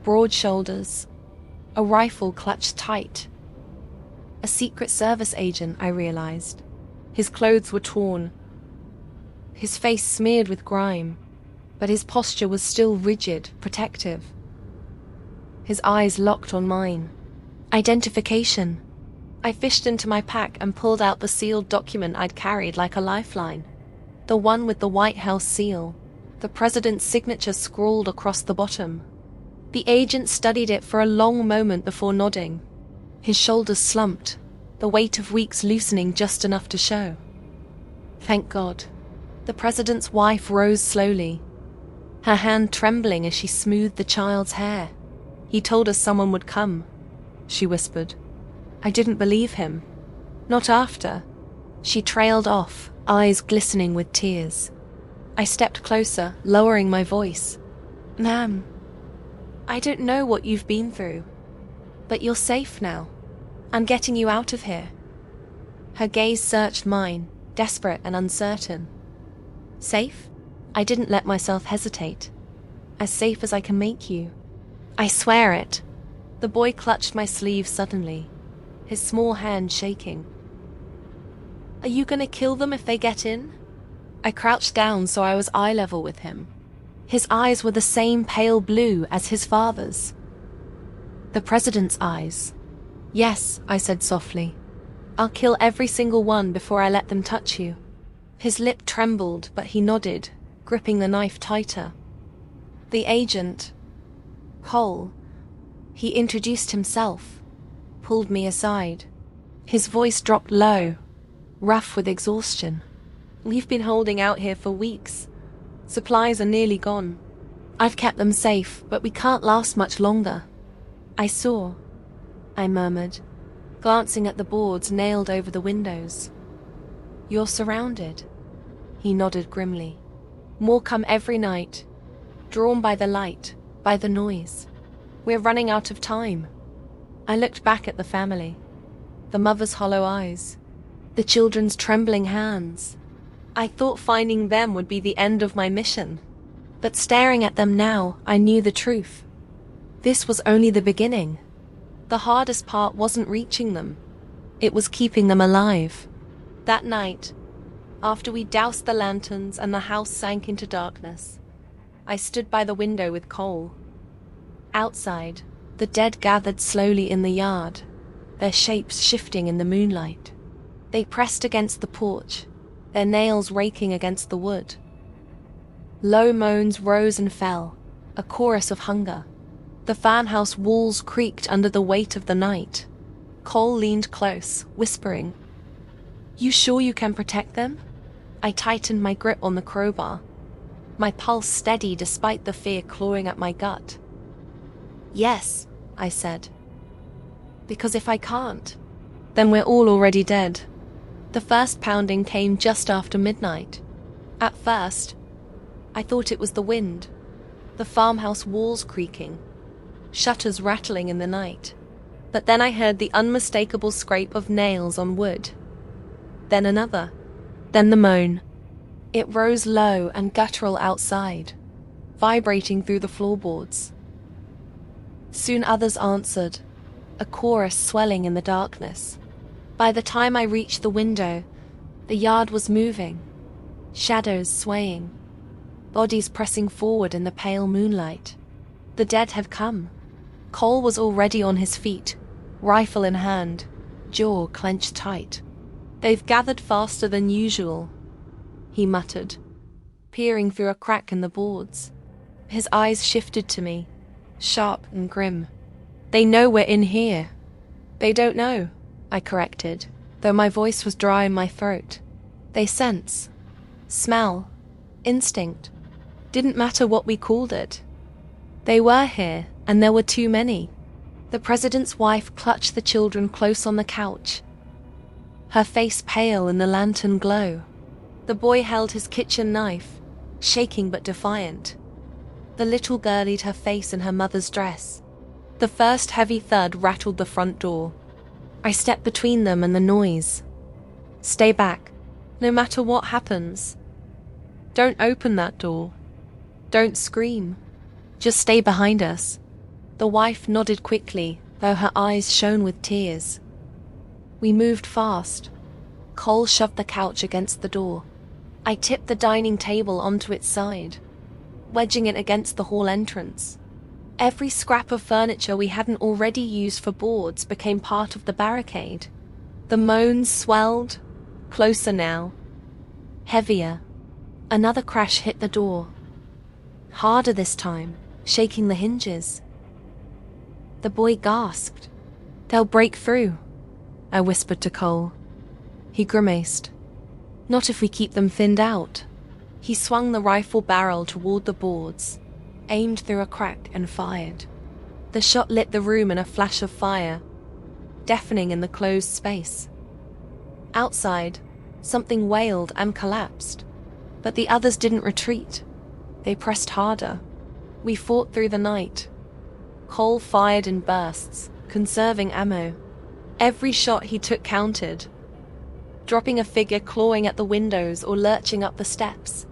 broad shoulders, a rifle clutched tight. A Secret Service agent, I realized. His clothes were torn, his face smeared with grime, but his posture was still rigid, protective. His eyes locked on mine. Identification. I fished into my pack and pulled out the sealed document I'd carried like a lifeline. The one with the White House seal, the president's signature scrawled across the bottom. The agent studied it for a long moment before nodding. His shoulders slumped, the weight of weeks loosening just enough to show. Thank God. The president's wife rose slowly, her hand trembling as she smoothed the child's hair. "He told us someone would come," she whispered. I didn't believe him. Not after. She trailed off, eyes glistening with tears. I stepped closer, lowering my voice. "Ma'am, I don't know what you've been through, but you're safe now. I'm getting you out of here." Her gaze searched mine, desperate and uncertain. "Safe?" I didn't let myself hesitate. "As safe as I can make you." "I swear it." The boy clutched my sleeve suddenly, his small hand shaking. "Are you gonna kill them if they get in?" I crouched down so I was eye level with him. His eyes were the same pale blue as his father's. The president's eyes. "Yes," I said softly. "I'll kill every single one before I let them touch you." His lip trembled, but he nodded, gripping the knife tighter. "The agent, Cole, he introduced himself, pulled me aside." His voice dropped low, rough with exhaustion. "We've been holding out here for weeks. Supplies are nearly gone. I've kept them safe, but we can't last much longer." "I saw," I murmured, glancing at the boards nailed over the windows. "You're surrounded." He nodded grimly. "More come every night, drawn by the light, by the noise. We're running out of time." I looked back at the family, the mother's hollow eyes, the children's trembling hands. I thought finding them would be the end of my mission. But staring at them now, I knew the truth. This was only the beginning. The hardest part wasn't reaching them. It was keeping them alive. That night, after we doused the lanterns and the house sank into darkness, I stood by the window with Cole. Outside, the dead gathered slowly in the yard, their shapes shifting in the moonlight. They pressed against the porch, their nails raking against the wood. Low moans rose and fell, a chorus of hunger. The farmhouse walls creaked under the weight of the night. Cole leaned close, whispering, "You sure you can protect them?" I tightened my grip on the crowbar, my pulse steady despite the fear clawing at my gut. "Yes," I said. "Because if I can't, then we're all already dead." The first pounding came just after midnight. At first, I thought it was the wind, the farmhouse walls creaking, shutters rattling in the night. But then I heard the unmistakable scrape of nails on wood. Then another. Then the moan. It rose low and guttural outside, vibrating through the floorboards. Soon others answered, a chorus swelling in the darkness. By the time I reached the window, the yard was moving, shadows swaying, bodies pressing forward in the pale moonlight. The dead had come. Cole was already on his feet, rifle in hand, jaw clenched tight. "They've gathered faster than usual," he muttered, peering through a crack in the boards. His eyes shifted to me, sharp and grim. "They know we're in here." "They don't know," I corrected, though my voice was dry in my throat. "They sense, smell, instinct. Didn't matter what we called it. They were here, and there were too many." The president's wife clutched the children close on the couch, her face pale in the lantern glow. The boy held his kitchen knife, shaking but defiant. The little girl hid her face in her mother's dress. The first heavy thud rattled the front door. I stepped between them and the noise. "Stay back, no matter what happens. Don't open that door. Don't scream. Just stay behind us." The wife nodded quickly, though her eyes shone with tears. We moved fast. Cole shoved the couch against the door. I tipped the dining table onto its side, wedging it against the hall entrance. Every scrap of furniture we hadn't already used for boards became part of the barricade. The moans swelled, closer now, heavier. Another crash hit the door, harder this time, shaking the hinges. The boy gasped. "They'll break through," I whispered to Cole. He grimaced. "Not if we keep them thinned out." He swung the rifle barrel toward the boards, aimed through a crack and fired. The shot lit the room in a flash of fire, deafening in the closed space. Outside, something wailed and collapsed, but the others didn't retreat. They pressed harder. We fought through the night. Cole fired in bursts, conserving ammo. Every shot he took counted, dropping a figure clawing at the windows or lurching up the steps.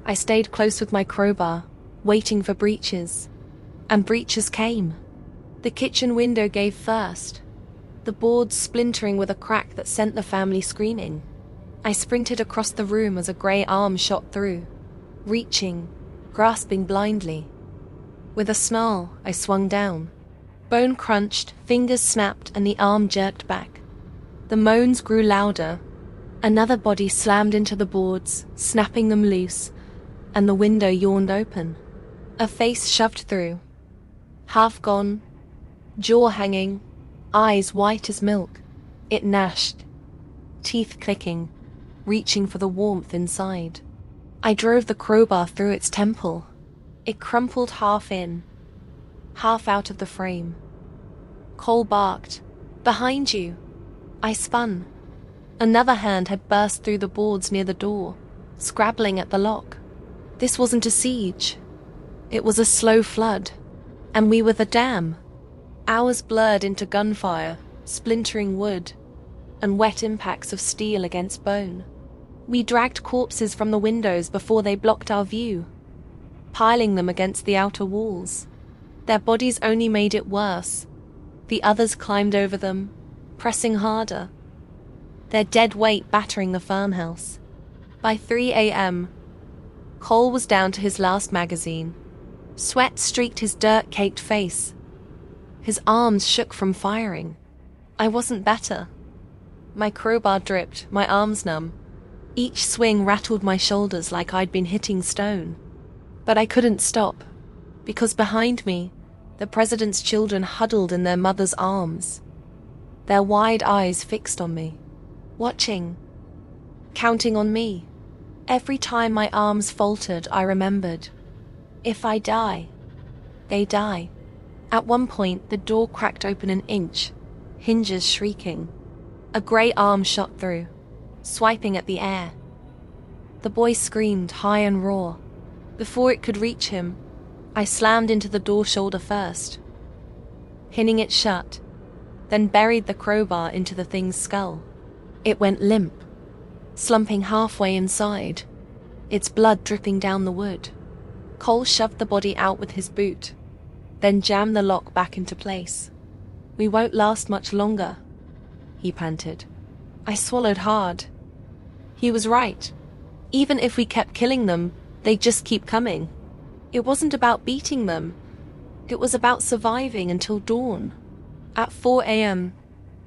I stayed close with my crowbar, waiting for breaches. And breaches came. The kitchen window gave first, the boards splintering with a crack that sent the family screaming. I sprinted across the room as a grey arm shot through, reaching, grasping blindly. With a snarl, I swung down. Bone crunched, fingers snapped, and the arm jerked back. The moans grew louder. Another body slammed into the boards, snapping them loose, and the window yawned open. A face shoved through, half gone, jaw hanging, eyes white as milk. It gnashed, teeth clicking, reaching for the warmth inside. I drove the crowbar through its temple. It crumpled half in, half out of the frame. Cole barked, "Behind you!" I spun. Another hand had burst through the boards near the door, scrabbling at the lock. This wasn't a siege. It was a slow flood, and we were the dam. Hours blurred into gunfire, splintering wood, and wet impacts of steel against bone. We dragged corpses from the windows before they blocked our view, piling them against the outer walls. Their bodies only made it worse. The others climbed over them, pressing harder, their dead weight battering the farmhouse. By 3 a.m., Cole was down to his last magazine. Sweat streaked his dirt-caked face. His arms shook from firing. I wasn't better. My crowbar dripped, my arms numb. Each swing rattled my shoulders like I'd been hitting stone. But I couldn't stop, because behind me, the president's children huddled in their mother's arms, their wide eyes fixed on me, watching, counting on me. Every time my arms faltered, I remembered, if I die, they die. At one point, the door cracked open an inch, hinges shrieking. A grey arm shot through, swiping at the air. The boy screamed high and raw. Before it could reach him, I slammed into the door shoulder first, pinning it shut, then buried the crowbar into the thing's skull. It went limp, slumping halfway inside, its blood dripping down the wood. Cole shoved the body out with his boot, then jammed the lock back into place. "We won't last much longer," he panted. I swallowed hard. He was right. Even if we kept killing them, they'd just keep coming. It wasn't about beating them. It was about surviving until dawn. At 4 a.m.,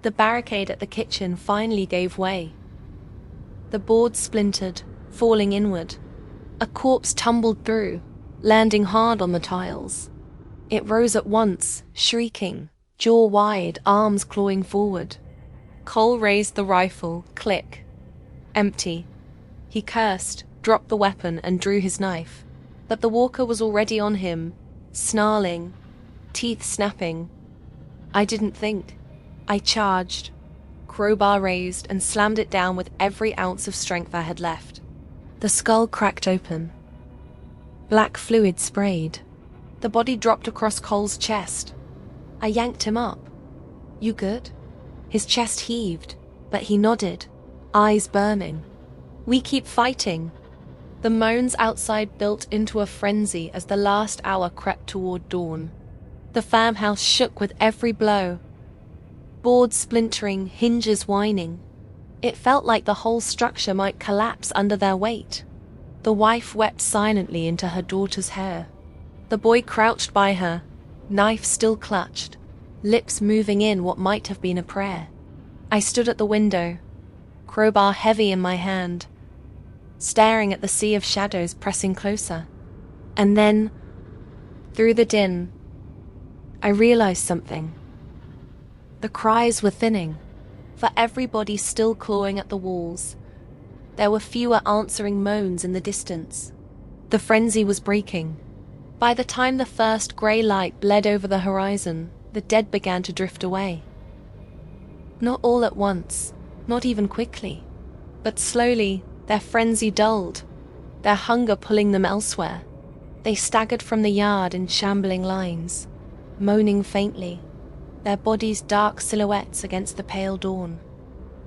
the barricade at the kitchen finally gave way. The board splintered, falling inward. A corpse tumbled through, landing hard on the tiles. It rose at once, shrieking, jaw wide, arms clawing forward. Cole raised the rifle, click. Empty. He cursed, dropped the weapon, and drew his knife. But the walker was already on him, snarling, teeth snapping. I didn't think. I charged, crowbar raised, and slammed it down with every ounce of strength I had left. The skull cracked open. Black fluid sprayed. The body dropped across Cole's chest. I yanked him up. "You good?" His chest heaved, but he nodded, eyes burning. "We keep fighting." The moans outside built into a frenzy as the last hour crept toward dawn. The farmhouse shook with every blow. Boards splintering, hinges whining. It felt like the whole structure might collapse under their weight. The wife wept silently into her daughter's hair. The boy crouched by her, knife still clutched, lips moving in what might have been a prayer. I stood at the window, crowbar heavy in my hand, staring at the sea of shadows pressing closer. And then, through the din, I realized something. The cries were thinning, for everybody still clawing at the walls. There were fewer answering moans in the distance. The frenzy was breaking. By the time the first grey light bled over the horizon, the dead began to drift away. Not all at once, not even quickly, but slowly their frenzy dulled, their hunger pulling them elsewhere. They staggered from the yard in shambling lines, moaning faintly, their bodies dark silhouettes against the pale dawn.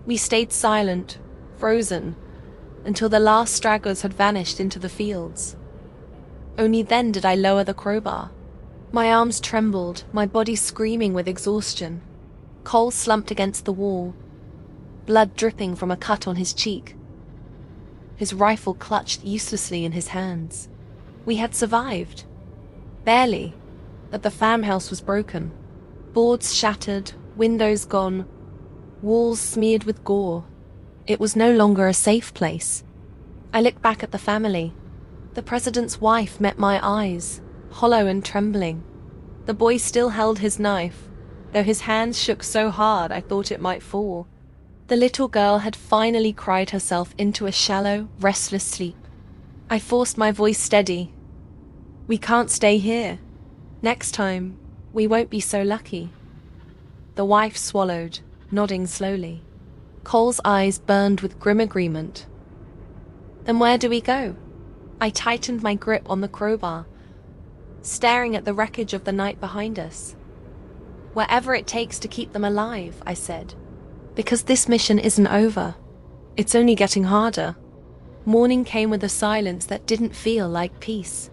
We stayed silent, frozen, until the last stragglers had vanished into the fields. Only then did I lower the crowbar. My arms trembled, my body screaming with exhaustion. Cole slumped against the wall, blood dripping from a cut on his cheek. His rifle clutched uselessly in his hands. We had survived. Barely, but the farmhouse was broken. Boards shattered, windows gone, walls smeared with gore. It was no longer a safe place. I looked back at the family. The president's wife met my eyes, hollow and trembling. The boy still held his knife, though his hands shook so hard I thought it might fall. The little girl had finally cried herself into a shallow, restless sleep. I forced my voice steady. "We can't stay here. Next time, we won't be so lucky." The wife swallowed, nodding slowly. Cole's eyes burned with grim agreement. "Then where do we go?" I tightened my grip on the crowbar, staring at the wreckage of the night behind us. "Wherever it takes to keep them alive," I said. "Because this mission isn't over. It's only getting harder." Morning came with a silence that didn't feel like peace.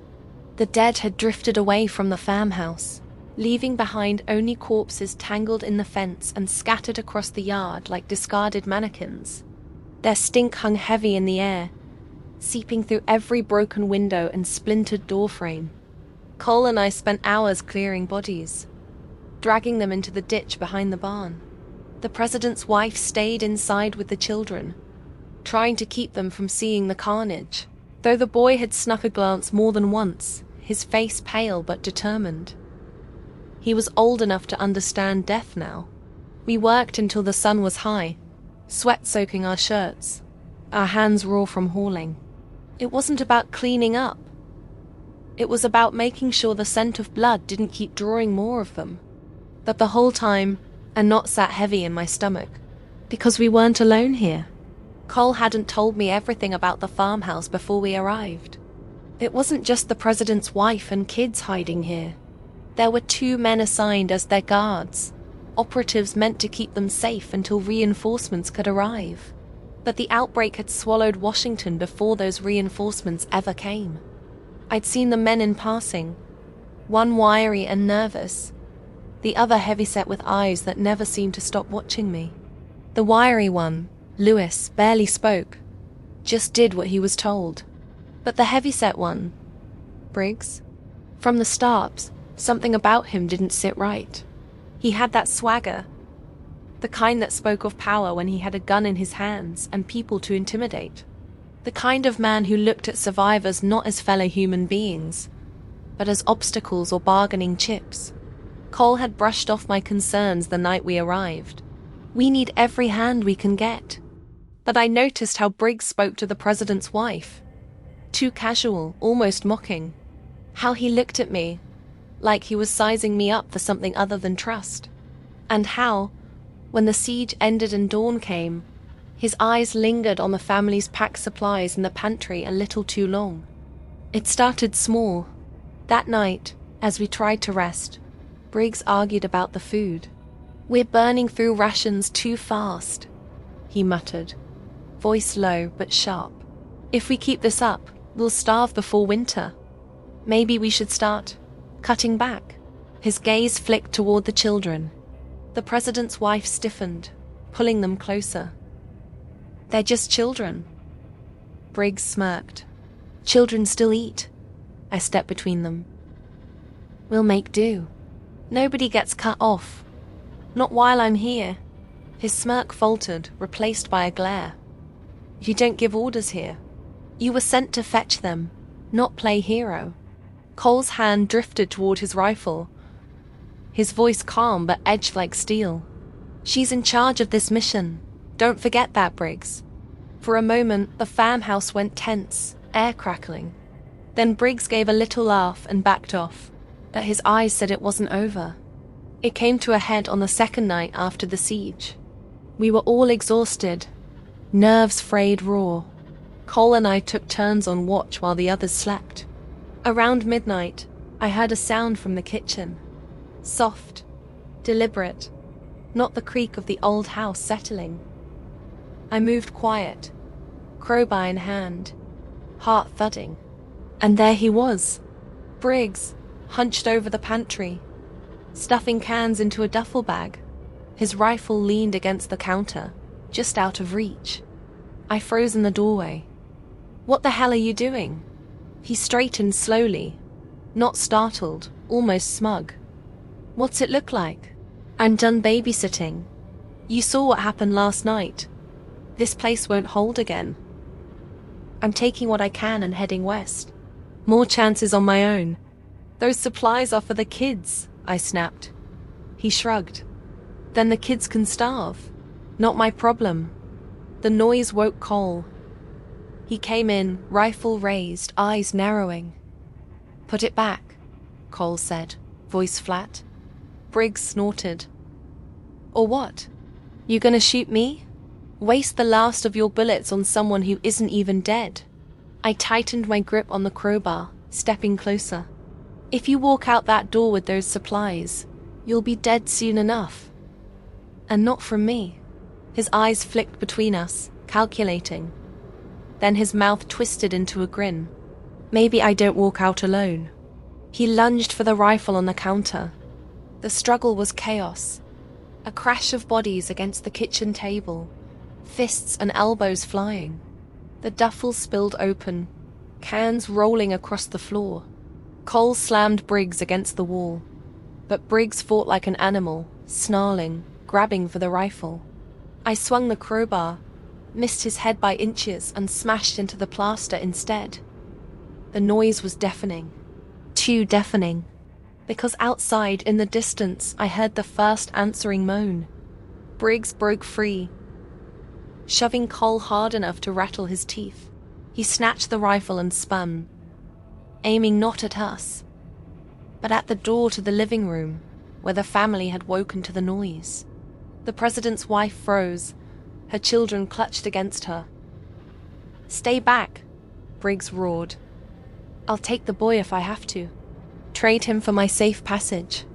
The dead had drifted away from the farmhouse, leaving behind only corpses tangled in the fence and scattered across the yard like discarded mannequins. Their stink hung heavy in the air, seeping through every broken window and splintered doorframe. Cole and I spent hours clearing bodies, dragging them into the ditch behind the barn. The president's wife stayed inside with the children, trying to keep them from seeing the carnage. Though the boy had snuck a glance more than once, his face pale but determined. He was old enough to understand death now. We worked until the sun was high, sweat soaking our shirts, our hands raw from hauling. It wasn't about cleaning up. It was about making sure the scent of blood didn't keep drawing more of them. That the whole time, a knot sat heavy in my stomach. Because we weren't alone here. Cole hadn't told me everything about the farmhouse before we arrived. It wasn't just the president's wife and kids hiding here. There were 2 men assigned as their guards, operatives meant to keep them safe until reinforcements could arrive. But the outbreak had swallowed Washington before those reinforcements ever came. I'd seen the men in passing, one wiry and nervous, the other heavyset with eyes that never seemed to stop watching me. The wiry one, Lewis, barely spoke, just did what he was told. But the heavyset one, Briggs, from the start, something about him didn't sit right. He had that swagger, the kind that spoke of power when he had a gun in his hands and people to intimidate. The kind of man who looked at survivors not as fellow human beings, but as obstacles or bargaining chips. Cole had brushed off my concerns the night we arrived. We need every hand we can get. But I noticed how Briggs spoke to the president's wife. Too casual, almost mocking. How he looked at me, like he was sizing me up for something other than trust. And how, when the siege ended and dawn came, his eyes lingered on the family's packed supplies in the pantry a little too long. It started small. That night, as we tried to rest, Briggs argued about the food. "We're burning through rations too fast," he muttered, voice low but sharp. "If we keep this up, we'll starve before winter. Maybe we should start cutting back." His gaze flicked toward the children. The president's wife stiffened, pulling them closer. "They're just children." Briggs smirked. "Children still eat." I stepped between them. "We'll make do. Nobody gets cut off. Not while I'm here." His smirk faltered, replaced by a glare. "You don't give orders here. You were sent to fetch them, not play hero." Cole's hand drifted toward his rifle, his voice calm but edged like steel. "She's in charge of this mission. Don't forget that, Briggs." For a moment, the farmhouse went tense, air crackling. Then Briggs gave a little laugh and backed off, but his eyes said it wasn't over. It came to a head on the second night after the siege. We were all exhausted, nerves frayed raw. Cole and I took turns on watch while the others slept. Around midnight, I heard a sound from the kitchen. Soft, deliberate, not the creak of the old house settling. I moved quiet, crowbar in hand, heart thudding. And there he was, Briggs, hunched over the pantry, stuffing cans into a duffel bag. His rifle leaned against the counter, just out of reach. I froze in the doorway. "What the hell are you doing?" He straightened slowly, not startled, almost smug. "What's it look like?" "I'm done babysitting. You saw what happened last night. This place won't hold again. I'm taking what I can and heading west. More chances on my own." "Those supplies are for the kids," I snapped. He shrugged. "Then the kids can starve. Not my problem." The noise woke Cole. He came in, rifle raised, eyes narrowing. "Put it back," Cole said, voice flat. Briggs snorted. "Or what? You gonna shoot me? Waste the last of your bullets on someone who isn't even dead?" I tightened my grip on the crowbar, stepping closer. "If you walk out that door with those supplies, you'll be dead soon enough. And not from me." His eyes flicked between us, calculating. Then his mouth twisted into a grin. "Maybe I don't walk out alone." He lunged for the rifle on the counter. The struggle was chaos. A crash of bodies against the kitchen table, fists and elbows flying. The duffel spilled open, cans rolling across the floor. Cole slammed Briggs against the wall, but Briggs fought like an animal, snarling, grabbing for the rifle. I swung the crowbar, missed his head by inches and smashed into the plaster instead. The noise was deafening. Too deafening. Because outside, in the distance, I heard the first answering moan. Briggs broke free, shoving Cole hard enough to rattle his teeth. He snatched the rifle and spun, aiming not at us, but at the door to the living room, where the family had woken to the noise. The president's wife froze, her children clutched against her. "Stay back," Briggs roared. "I'll take the boy if I have to. Trade him for my safe passage."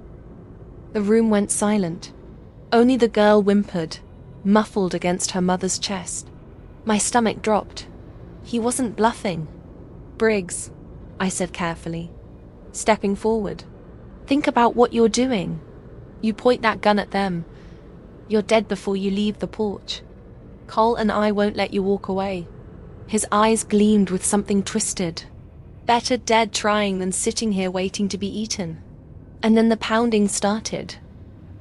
The room went silent. Only the girl whimpered, muffled against her mother's chest. My stomach dropped. He wasn't bluffing. "Briggs," I said carefully, stepping forward. "Think about what you're doing. You point that gun at them. You're dead before you leave the porch. Cole and I won't let you walk away." His eyes gleamed with something twisted. "Better dead trying than sitting here waiting to be eaten." And then the pounding started.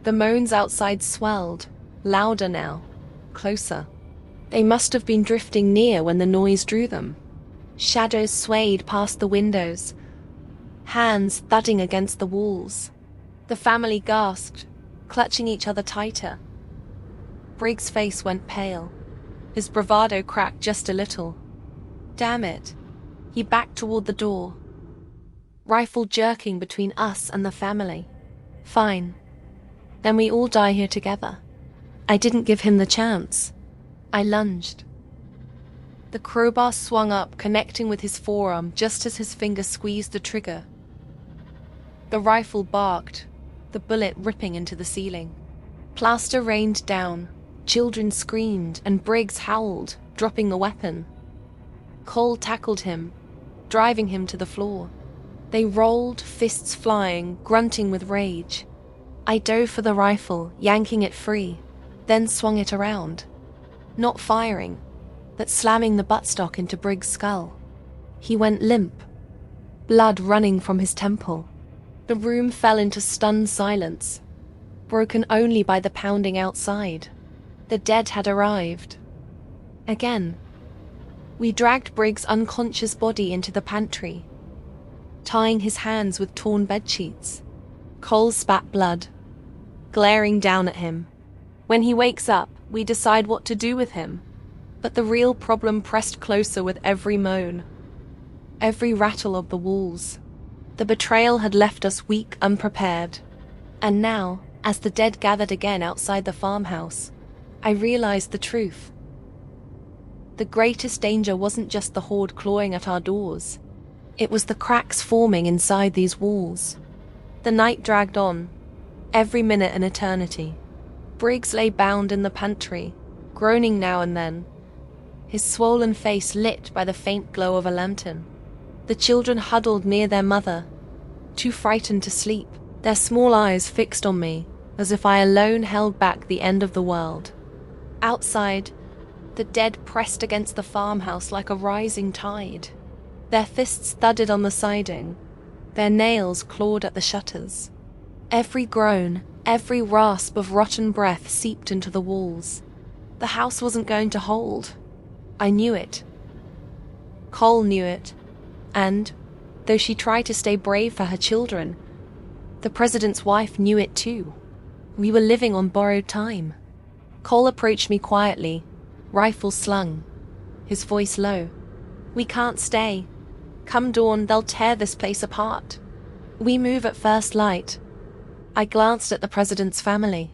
The moans outside swelled, louder now, closer. They must have been drifting near when the noise drew them. Shadows swayed past the windows, hands thudding against the walls. The family gasped, clutching each other tighter. Briggs' face went pale. His bravado cracked just a little. Damn it. He backed toward the door, rifle jerking between us and the family. "Fine. Then we all die here together." I didn't give him the chance. I lunged. The crowbar swung up, connecting with his forearm just as his finger squeezed the trigger. The rifle barked, the bullet ripping into the ceiling. Plaster rained down, children screamed, and Briggs howled, dropping the weapon. Cole tackled him, driving him to the floor. They rolled, fists flying, grunting with rage. I dove for the rifle, yanking it free, then swung it around. Not firing, but slamming the buttstock into Briggs' skull. He went limp, blood running from his temple. The room fell into stunned silence, broken only by the pounding outside. The dead had arrived. Again. We dragged Briggs' unconscious body into the pantry, tying his hands with torn bedsheets. Cole spat blood, glaring down at him. When he wakes up, we decide what to do with him. But the real problem pressed closer with every moan, every rattle of the walls. The betrayal had left us weak, unprepared. And now, as the dead gathered again outside the farmhouse, I realized the truth. The greatest danger wasn't just the horde clawing at our doors. It was the cracks forming inside these walls. The night dragged on, every minute an eternity. Briggs lay bound in the pantry, groaning now and then, his swollen face lit by the faint glow of a lantern. The children huddled near their mother, too frightened to sleep, their small eyes fixed on me, as if I alone held back the end of the world. Outside, the dead pressed against the farmhouse like a rising tide. Their fists thudded on the siding, their nails clawed at the shutters. Every groan, every rasp of rotten breath seeped into the walls. The house wasn't going to hold. I knew it. Cole knew it. And, though she tried to stay brave for her children, the president's wife knew it too. We were living on borrowed time. Cole approached me quietly, rifle slung, his voice low. "We can't stay. Come dawn, they'll tear this place apart. We move at first light." I glanced at the president's family.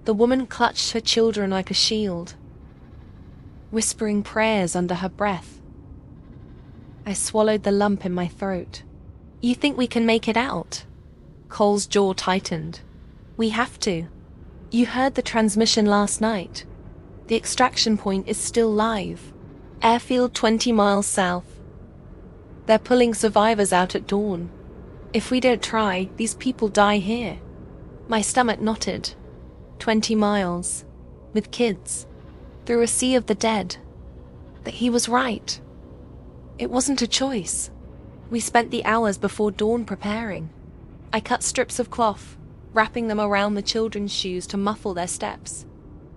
The woman clutched her children like a shield, whispering prayers under her breath. I swallowed the lump in my throat. "You think we can make it out?" Cole's jaw tightened. "We have to. You heard the transmission last night. The extraction point is still live. Airfield 20 miles south. They're pulling survivors out at dawn. If we don't try, these people die here." My stomach knotted. 20 miles, with kids, through a sea of the dead. That he was right. It wasn't a choice. We spent the hours before dawn preparing. I cut strips of cloth, wrapping them around the children's shoes to muffle their steps.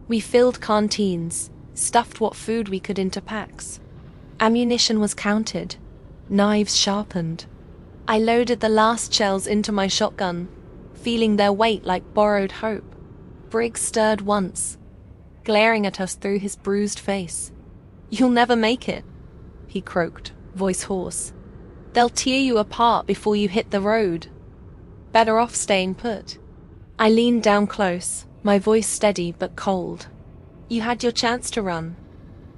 We filled canteens, stuffed what food we could into packs. Ammunition was counted, knives sharpened. I loaded the last shells into my shotgun, feeling their weight like borrowed hope. Briggs stirred once, glaring at us through his bruised face. "You'll never make it," he croaked, voice hoarse. "They'll tear you apart before you hit the road. Better off staying put." I leaned down close, my voice steady but cold. "You had your chance to run.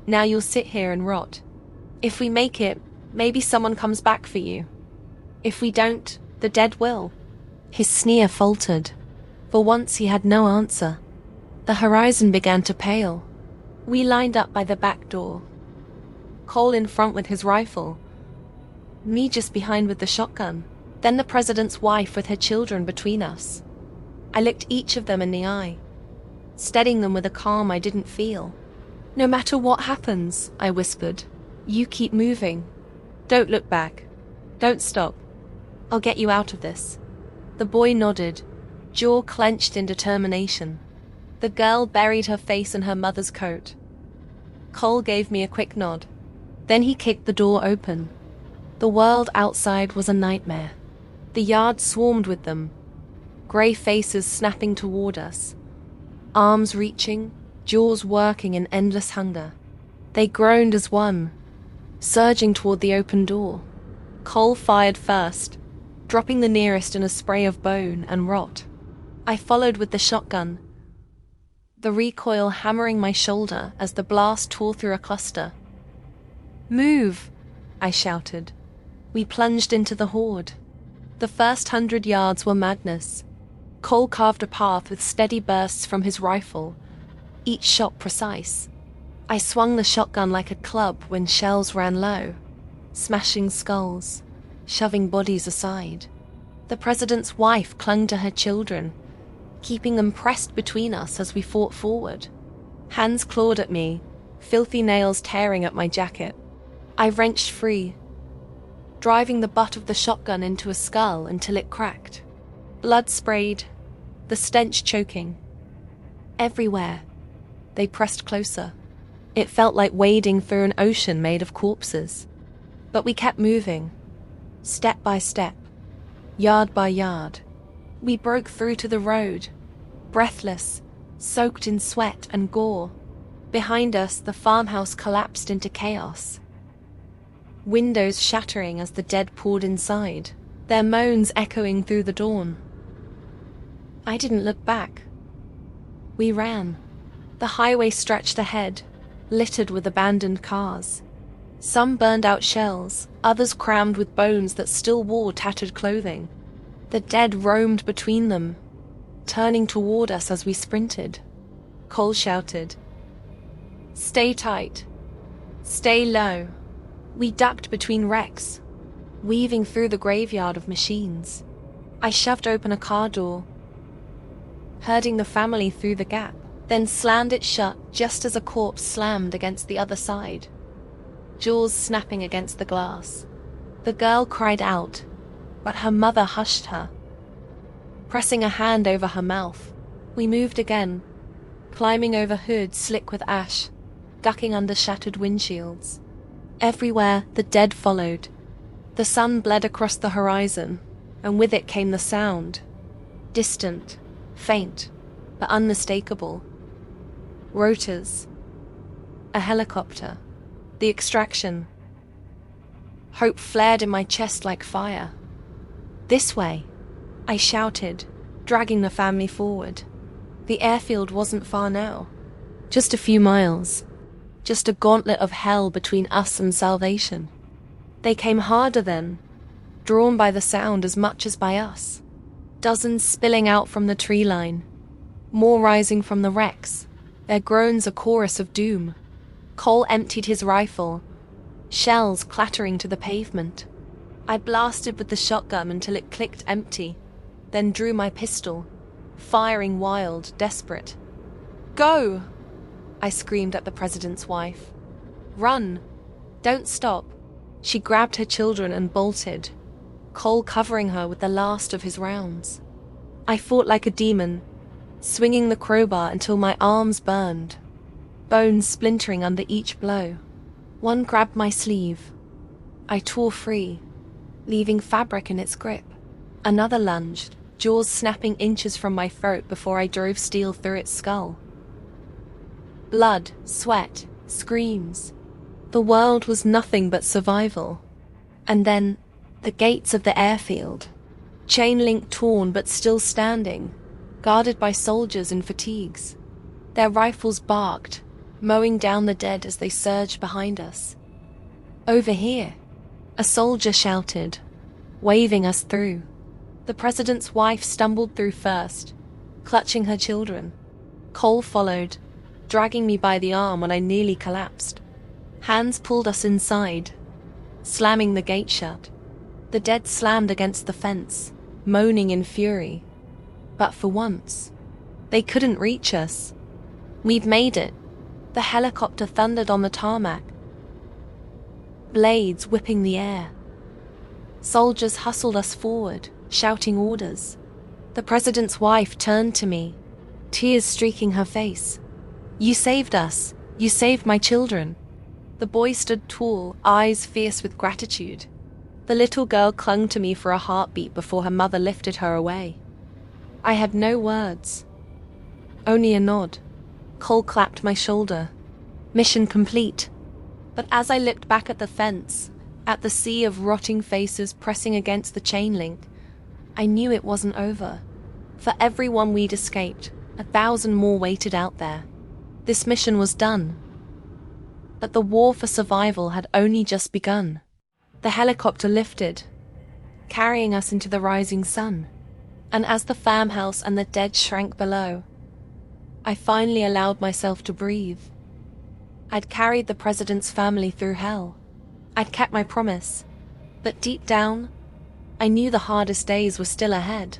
Now you'll sit here and rot. If we make it, maybe someone comes back for you. If we don't, the dead will." His sneer faltered. For once he had no answer. The horizon began to pale. We lined up by the back door. Cole in front with his rifle. Me just behind with the shotgun. Then the president's wife with her children between us. I looked each of them in the eye, steadying them with a calm I didn't feel. "No matter what happens," I whispered, "you keep moving. Don't look back. Don't stop. I'll get you out of this." The boy nodded, jaw clenched in determination. The girl buried her face in her mother's coat. Cole gave me a quick nod. Then he kicked the door open. The world outside was a nightmare. The yard swarmed with them, grey faces snapping toward us, arms reaching, jaws working in endless hunger. They groaned as one, surging toward the open door. Cole fired first, dropping the nearest in a spray of bone and rot. I followed with the shotgun, the recoil hammering my shoulder as the blast tore through a cluster. "Move!" I shouted. We plunged into the horde. The first 100 yards were madness. Cole carved a path with steady bursts from his rifle, each shot precise. I swung the shotgun like a club when shells ran low, smashing skulls, shoving bodies aside. The president's wife clung to her children, keeping them pressed between us as we fought forward. Hands clawed at me, filthy nails tearing at my jacket. I wrenched free, driving the butt of the shotgun into a skull until it cracked. Blood sprayed, the stench choking. Everywhere, they pressed closer. It felt like wading through an ocean made of corpses. But we kept moving, step by step, yard by yard. We broke through to the road, breathless, soaked in sweat and gore. Behind us, the farmhouse collapsed into chaos. Windows shattering as the dead poured inside, their moans echoing through the dawn. I didn't look back. We ran. The highway stretched ahead, littered with abandoned cars. Some burned out shells, others crammed with bones that still wore tattered clothing. The dead roamed between them, turning toward us as we sprinted. Cole shouted, "Stay tight. Stay low." We ducked between wrecks, weaving through the graveyard of machines. I shoved open a car door, herding the family through the gap, then slammed it shut just as a corpse slammed against the other side, jaws snapping against the glass. The girl cried out, but her mother hushed her, pressing a hand over her mouth. We moved again, climbing over hoods slick with ash, ducking under shattered windshields. Everywhere, the dead followed. The sun bled across the horizon, and with it came the sound. Distant, faint, but unmistakable. Rotors. A helicopter. The extraction. Hope flared in my chest like fire. "This way," I shouted, dragging the family forward. The airfield wasn't far now. Just a few miles. Just a gauntlet of hell between us and salvation. They came harder then, drawn by the sound as much as by us. Dozens spilling out from the tree line, more rising from the wrecks, their groans a chorus of doom. Cole emptied his rifle, shells clattering to the pavement. I blasted with the shotgun until it clicked empty, then drew my pistol, firing wild, desperate. "Go!" I screamed at the president's wife. "Run! Don't stop!" She grabbed her children and bolted, Cole covering her with the last of his rounds. I fought like a demon, swinging the crowbar until my arms burned, bones splintering under each blow. One grabbed my sleeve, I tore free, leaving fabric in its grip. Another lunge, jaws snapping inches from my throat before I drove steel through its skull. Blood, sweat, screams. The world was nothing but survival. And then, the gates of the airfield. Chain link torn but still standing, guarded by soldiers in fatigues. Their rifles barked, mowing down the dead as they surged behind us. Over here, a soldier shouted, waving us through. The president's wife stumbled through first, clutching her children. Cole followed, dragging me by the arm when I nearly collapsed. Hands pulled us inside, slamming the gate shut. The dead slammed against the fence, moaning in fury. But for once, they couldn't reach us. We'd made it. The helicopter thundered on the tarmac, blades whipping the air. Soldiers hustled us forward, shouting orders. The president's wife turned to me, tears streaking her face. "You saved us. You saved my children." The boy stood tall, eyes fierce with gratitude. The little girl clung to me for a heartbeat before her mother lifted her away. I had no words, only a nod. Cole clapped my shoulder. Mission complete. But as I looked back at the fence, at the sea of rotting faces pressing against the chain link, I knew it wasn't over. For every one we'd escaped, 1,000 more waited out there. This mission was done. But the war for survival had only just begun. The helicopter lifted, carrying us into the rising sun. And as the farmhouse and the dead shrank below, I finally allowed myself to breathe. I'd carried the president's family through hell. I'd kept my promise. But deep down, I knew the hardest days were still ahead.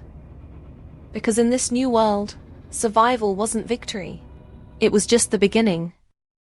Because in this new world, survival wasn't victory. It was just the beginning.